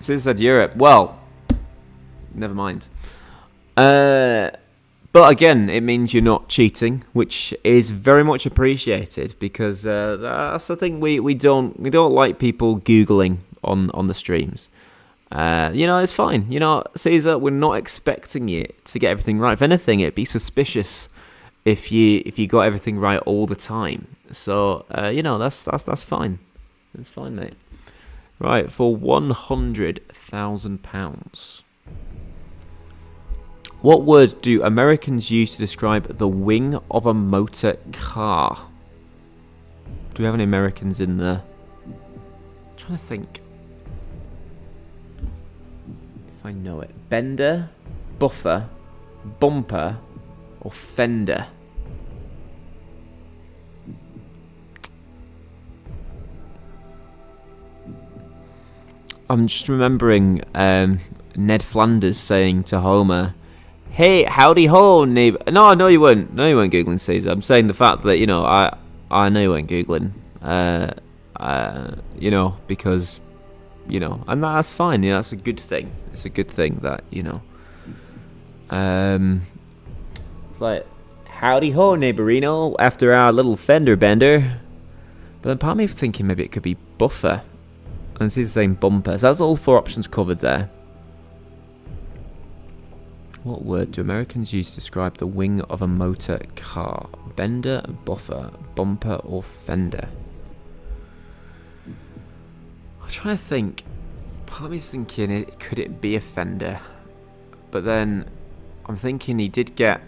So this said Europe. Well, never mind. But again, it means you're not cheating, which is very much appreciated, because that's the thing we don't like people Googling on the streams. It's fine. Caesar, we're not expecting you to get everything right. If anything, it'd be suspicious if you got everything right all the time. So that's fine. It's fine, mate. Right, for £100,000. What word do Americans use to describe the wing of a motor car? Do we have any Americans in there? I'm trying to think. if I know it. Bender, buffer, bumper, or fender? I'm just remembering Ned Flanders saying to Homer, "Hey, howdy ho, neighbor." No, you weren't. No, you weren't Googling, Caesar. I'm saying the fact that, I know you weren't Googling. Because, and that's fine. That's a good thing. It's a good thing that, it's like, howdy ho, neighborino, after our little fender bender. But then part of me was thinking maybe it could be buffer. And see the same bumper. So that's all 4 options covered there. What word do Americans use to describe the wing of a motor car? Bender, buffer, bumper, or fender? I'm trying to think. Part of me's thinking, could it be a fender? But then I'm thinking he did get...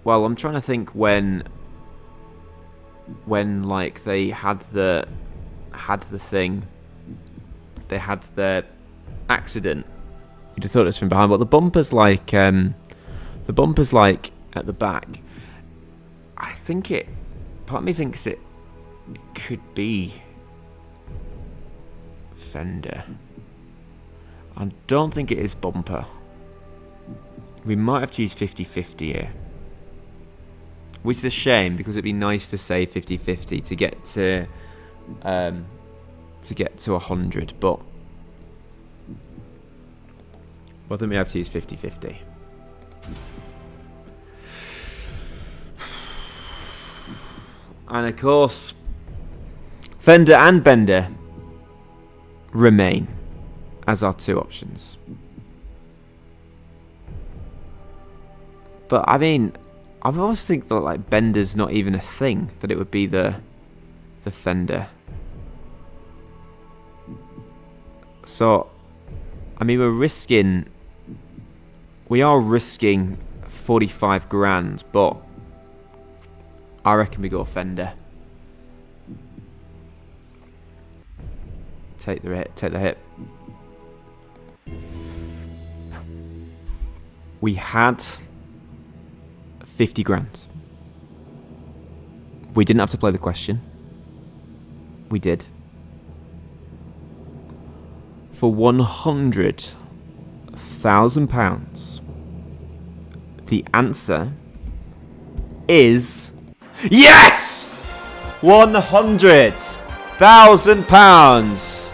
Well, I'm trying to think when like they had the thing. They had the accident. You'd have thought it was from behind, but the bumper's like at the back. I think part of me thinks it could be fender. I don't think it is bumper. We might have to use 50-50 here, which is a shame because it'd be nice to say 50-50 to get to 100, but I think we have to use 50-50. And of course, fender and bender remain as our 2 options. But I mean, I've always think that like bender's not even a thing, that it would be the fender. So, I mean, we are risking 45 grand, but I reckon we go fender. Take the hit. We had 50 grand. We didn't have to play the question. We did. For £100,000, the answer is yes! £100,000.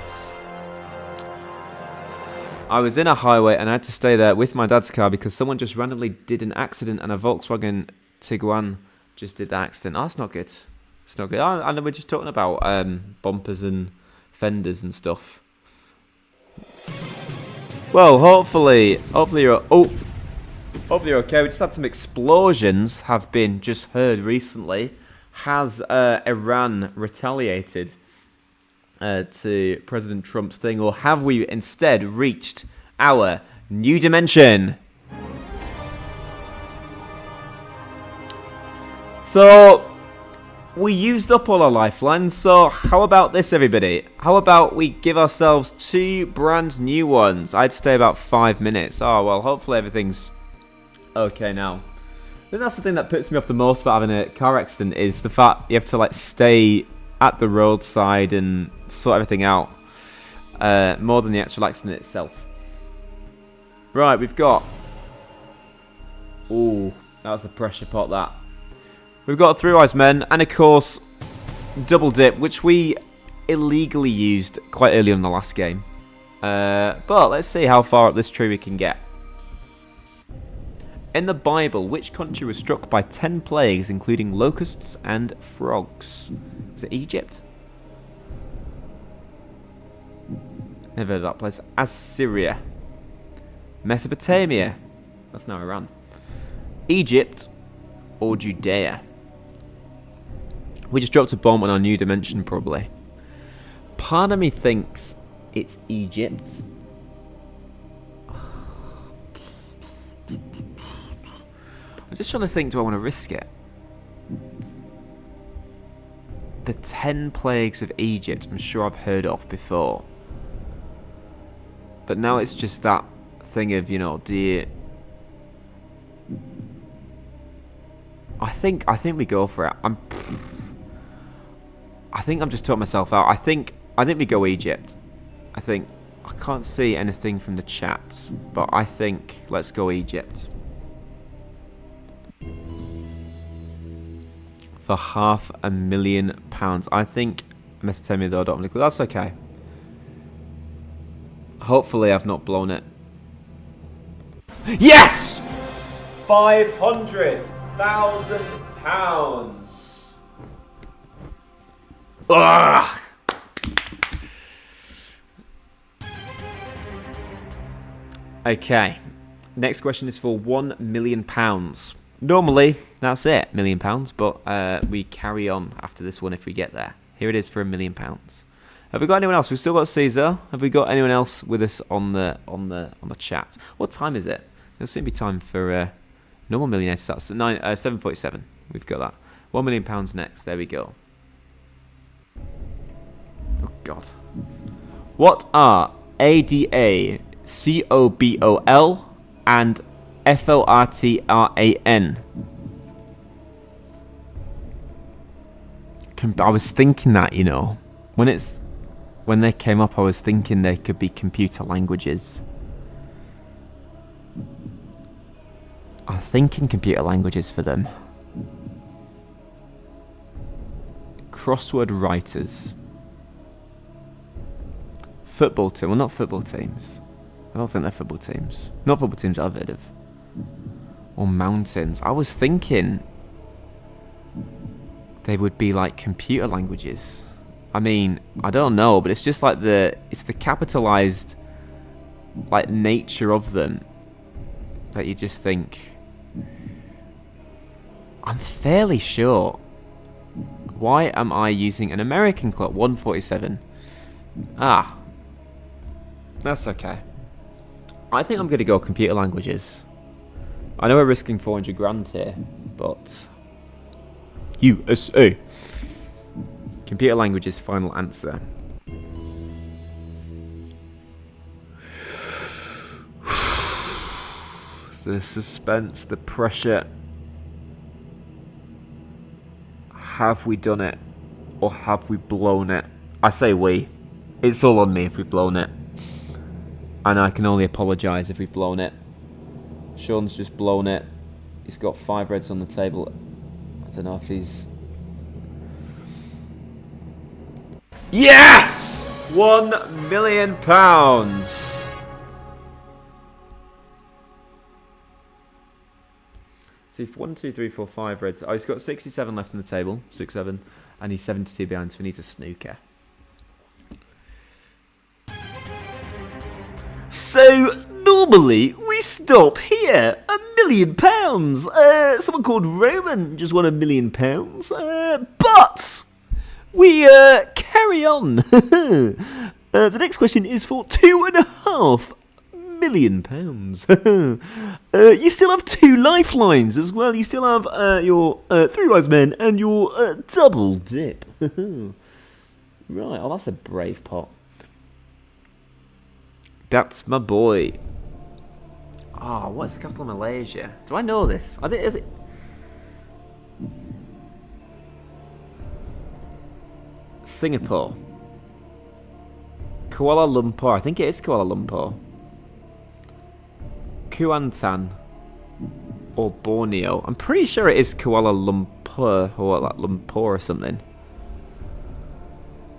I was in a highway and I had to stay there with my dad's car because someone just randomly did an accident and a Volkswagen Tiguan just did the accident. Oh, that's not good. It's not good. I know we're just talking about bumpers and fenders and stuff. Well, hopefully you're okay. We just had some explosions have been just heard recently. Has Iran retaliated to President Trump's thing, or have we instead reached our new dimension? So, we used up all our lifelines, so how about this, everybody? How about we give ourselves 2 brand new ones? I'd stay about 5 minutes. Oh, well, hopefully everything's okay now. I think that's the thing that puts me off the most about having a car accident, is the fact you have to, like, stay at the roadside and sort everything out, more than the actual accident itself. Right, we've got... Ooh, that was a pressure pot, that. We've got 3 Wise Men, and of course, Double Dip, which we illegally used quite early on in the last game. But let's see how far up this tree we can get. In the Bible, which country was struck by 10 plagues, including locusts and frogs? Is it Egypt? Never heard of that place. Assyria. Mesopotamia. That's now Iran. Egypt or Judea? We just dropped a bomb on our new dimension, probably. Part of me thinks it's Egypt. I'm just trying to think, do I want to risk it? The 10 plagues of Egypt, I'm sure I've heard of before. But now it's just that thing of, you know, do you... I think we go for it. I think I'm just talking myself out. I think we go Egypt. I can't see anything from the chat, but I think let's go Egypt. For £500,000. I think Mesopotamia though, Dominic. That's okay. Hopefully I've not blown it. Yes! £500,000. Ugh! Okay. Next question is for £1 million. Normally, that's it, £1 million, but we carry on after this one if we get there. Here it is for £1 million. Have we got anyone else? We've still got Caesar. Have we got anyone else with us on the chat? What time is it? It'll soon be time for normal Millionaire to start. 7:47. We've got that. £1 million next. There we go. Oh God. What are ADA, COBOL, and FORTRAN? I was thinking that, you know, when they came up, I was thinking they could be computer languages. I'm thinking computer languages for them. Crossword writers. Football team. Well, not football teams. I don't think they're football teams. Not football teams I've heard of. Or mountains. I was thinking they would be like computer languages. I mean, I don't know, but it's just like it's the capitalized like nature of them that you just think. I'm fairly sure. Why am I using an American clock? 147. Ah. That's okay. I think I'm going to go computer languages. I know we're risking 400 grand here, but USA. Computer languages, final answer. The suspense, the pressure. Have we done it? Or have we blown it? I say we. It's all on me if we've blown it. And I can only apologise if we've blown it. Sean's just blown it. He's got 5 reds on the table. I don't know if he's... Yes! £1 million. So 1, 2, 3, 4, 5 reds. Oh, he's got 67 left on the table. 6, 7. And he's 72 behind, so he needs a snooker. So, normally, we stop here. £1 million. Someone called Roman just won £1 million. But we carry on. The next question is for £2.5 million. You still have 2 lifelines as well. You still have your 3 wise men and your double dip. Right, oh, that's a brave pot. That's my boy. Oh, what's the capital of Malaysia? Do I know this? I think, is it... Singapore. Kuala Lumpur. I think it is Kuala Lumpur. Kuantan. Or Borneo. I'm pretty sure it is Kuala Lumpur. Or like Lumpur or something.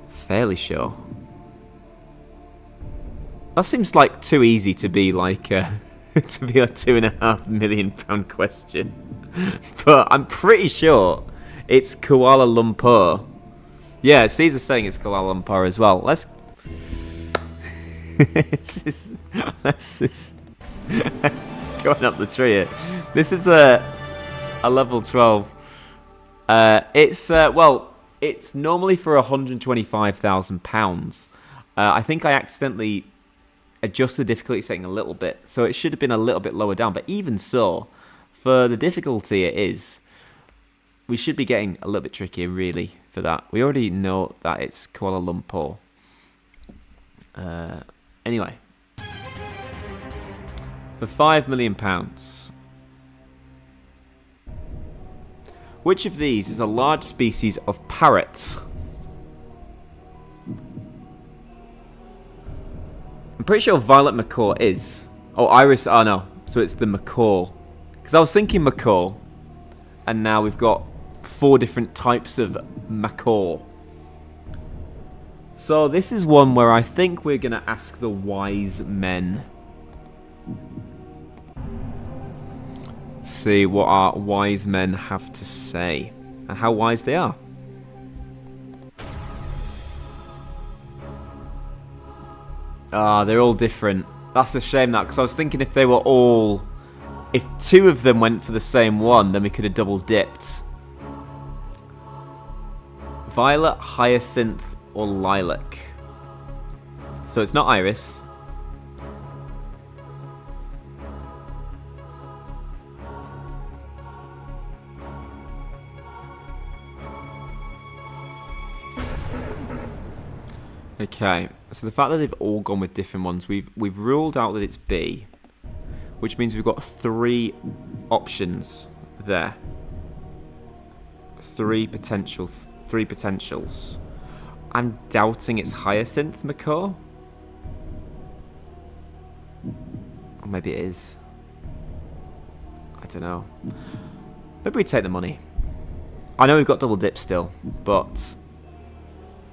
Fairly sure. That seems like too easy to be like a £2.5 million question. But I'm pretty sure it's Kuala Lumpur. Yeah, Caesar's saying it's Kuala Lumpur as well. Let's going up the tree here. This is a level 12. It's normally for £125,000. I think I accidentally adjust the difficulty setting a little bit, so it should have been a little bit lower down, but even so, for the difficulty it is, we should be getting a little bit trickier really for that. We already know that it's Kuala Lumpur. Anyway, For £5 million. Which of these is a large species of parrot? I'm pretty sure violet macaw is. Oh, iris. Oh, no. So it's the macaw. Because I was thinking macaw. And now we've got 4 different types of macaw. So this is one where I think we're going to ask the wise men. See what our wise men have to say. And how wise they are. Ah, they're all different. That's a shame, that, because I was thinking if they were all... If 2 of them went for the same one, then we could have double dipped. Violet, hyacinth, or lilac. So it's not iris. Okay, so the fact that they've all gone with different ones, we've ruled out that it's B, which means we've got 3 options there. 3 potentials. I'm doubting it's hyacinth macaw. Or maybe it is. I don't know. Maybe we take the money. I know we've got double dip still, but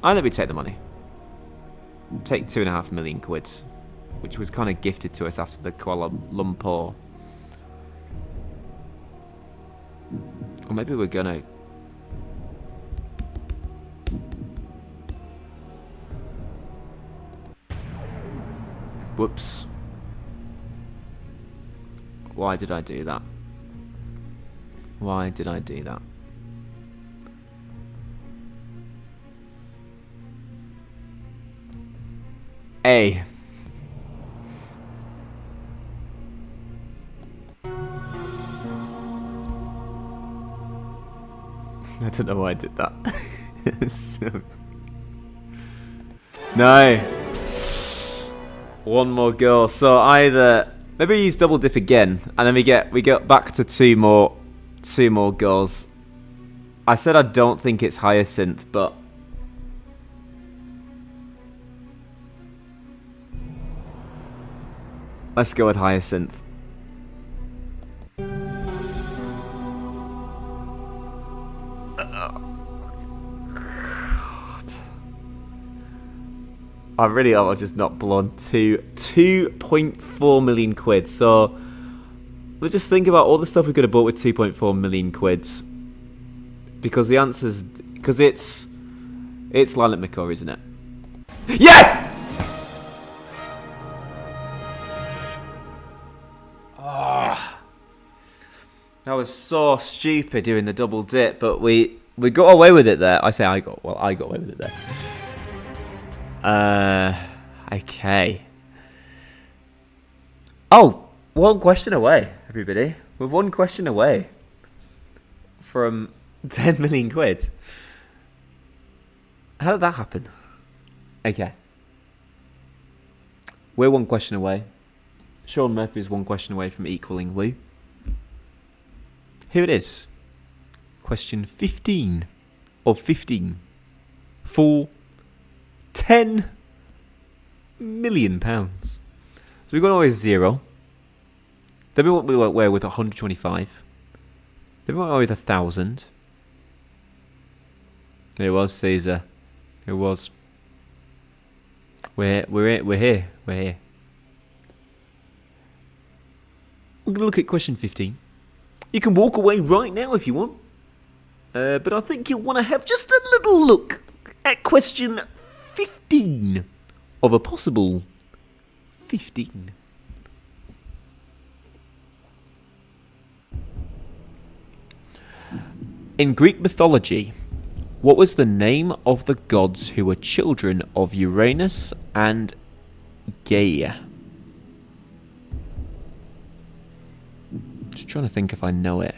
I think we take the money. Take 2.5 million quid, which was kind of gifted to us after the Kuala Lumpur. Or maybe we're gonna... Whoops. Why did I do that? Why did I do that? A. I don't know why I did that. So... No. One more goal. So either maybe we use double dip again, and then we get back to two more goals. I said I don't think it's hyacinth, but let's go with hyacinth. I really hope I've just not blown 2.4 million quid. So let's just think about all the stuff we could have bought with 2.4 million quid. Because the answer's... Because it's Lilac Macaw, isn't it? Yes! Oh, that was so stupid doing the double dip, but we got away with it there. I got away with it there. Okay. Oh, one question away, everybody. We're one question away from 10 million quid. How did that happen? Okay. We're one question away. Sean Murphy is one question away from equaling Woo. Here it is. Question 15 of 15 for £10 million. So we've got always 0. Then we went away with 125. Then we went away with 1,000. It was Caesar. It was. We're here. We're here. We're gonna look at question 15. You can walk away right now if you want, but I think you'll want to have just a little look at question 15 of a possible 15. In Greek mythology, what was the name of the gods who were children of Uranus and Gaia? Just trying to think if I know it.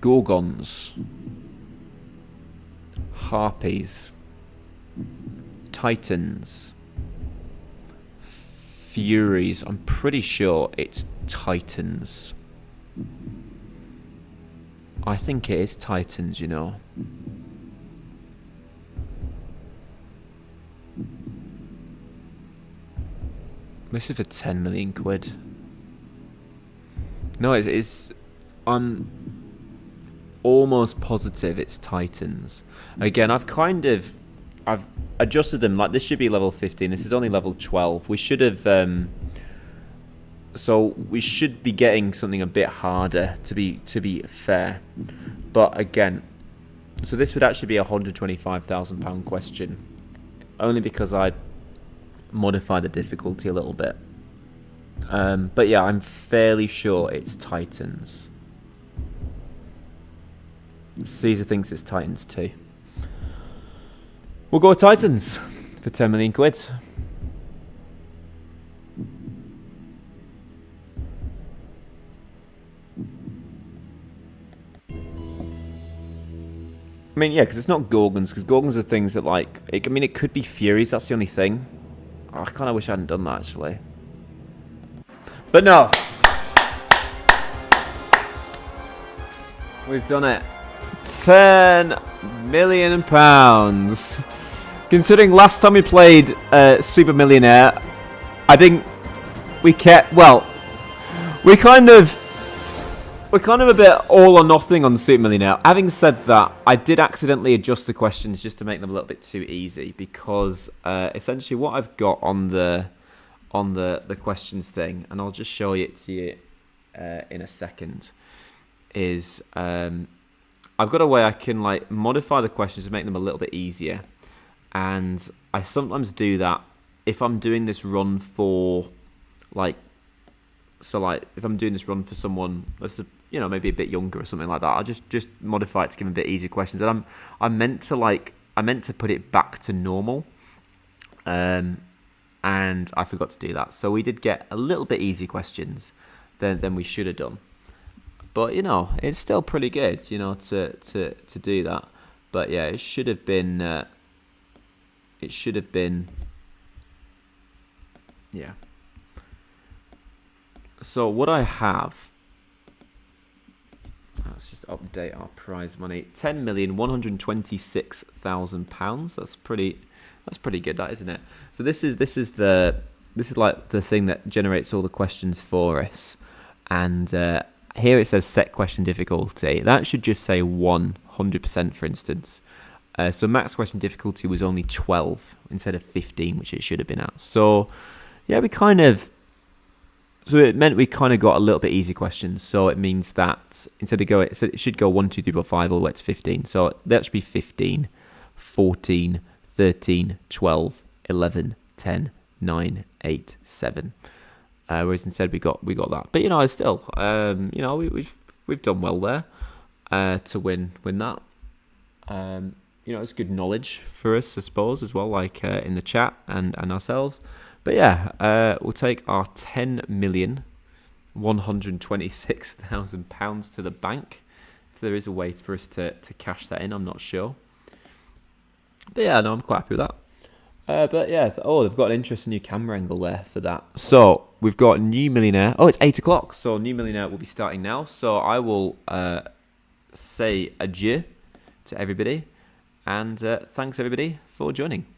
Gorgons, Harpies, Titans, Furies. I'm pretty sure it's Titans. I think it is Titans, you know. This is for 10 million quid. No, it is. I'm almost positive it's Titans. Again, I've adjusted them. Like, this should be level 15. This is only level 12. We should have. So we should be getting something a bit harder to be fair. But again, so this would actually be a £125,000 question, only because I modified the difficulty a little bit. But yeah, I'm fairly sure it's Titans. Caesar thinks it's Titans too. We'll go with Titans for 10 million quid. I mean, yeah, because it's not Gorgons, because Gorgons are things that, like, it could be Furies, that's the only thing. I kind of wish I hadn't done that, actually. But no. We've done it. £10 million. Considering last time we played Super Millionaire, I think we kept, well, we're kind of a bit all or nothing on Super Millionaire. Having said that, I did accidentally adjust the questions just to make them a little bit too easy, because essentially what I've got on the questions thing, and I'll just show it to you in a second, is I've got a way I can, like, modify the questions to make them a little bit easier. And I sometimes do that if I'm doing this run for, like, so, like, if I'm doing this run for someone that's, you know, maybe a bit younger or something like that, I'll just modify it to give them a bit easier questions. And I meant to put it back to normal, and I forgot to do that. So we did get a little bit easier questions than we should have done. But, you know, it's still pretty good, you know, to do that. But yeah, it should have been. Yeah. So what I have, let's just update our prize money. £10,126,000. That's pretty good, that, isn't it? So this is like the thing that generates all the questions for us. And here it says set question difficulty. That should just say 100%, for instance. So max question difficulty was only 12 instead of 15, which it should have been at. So yeah, so it meant we kind of got a little bit easy questions. So it means that instead of going, so it should go 1, 2, 3, 4, 5 all the way to 15. So that should be 15, 14, 13, 12, 11, 10, 9, 8, 7. Whereas instead we got that. But, you know, still, you know, we've done well there to win that. You know, it's good knowledge for us, I suppose, as well, like in the chat and ourselves. But yeah, we'll take our £10,126,000 to the bank. If there is a way for us to cash that in, I'm not sure. But yeah, no, I'm quite happy with that. But yeah, they've got an interesting new camera angle there for that. So we've got New Millionaire. Oh, it's 8 o'clock. So New Millionaire will be starting now. So I will say adieu to everybody. And thanks, everybody, for joining.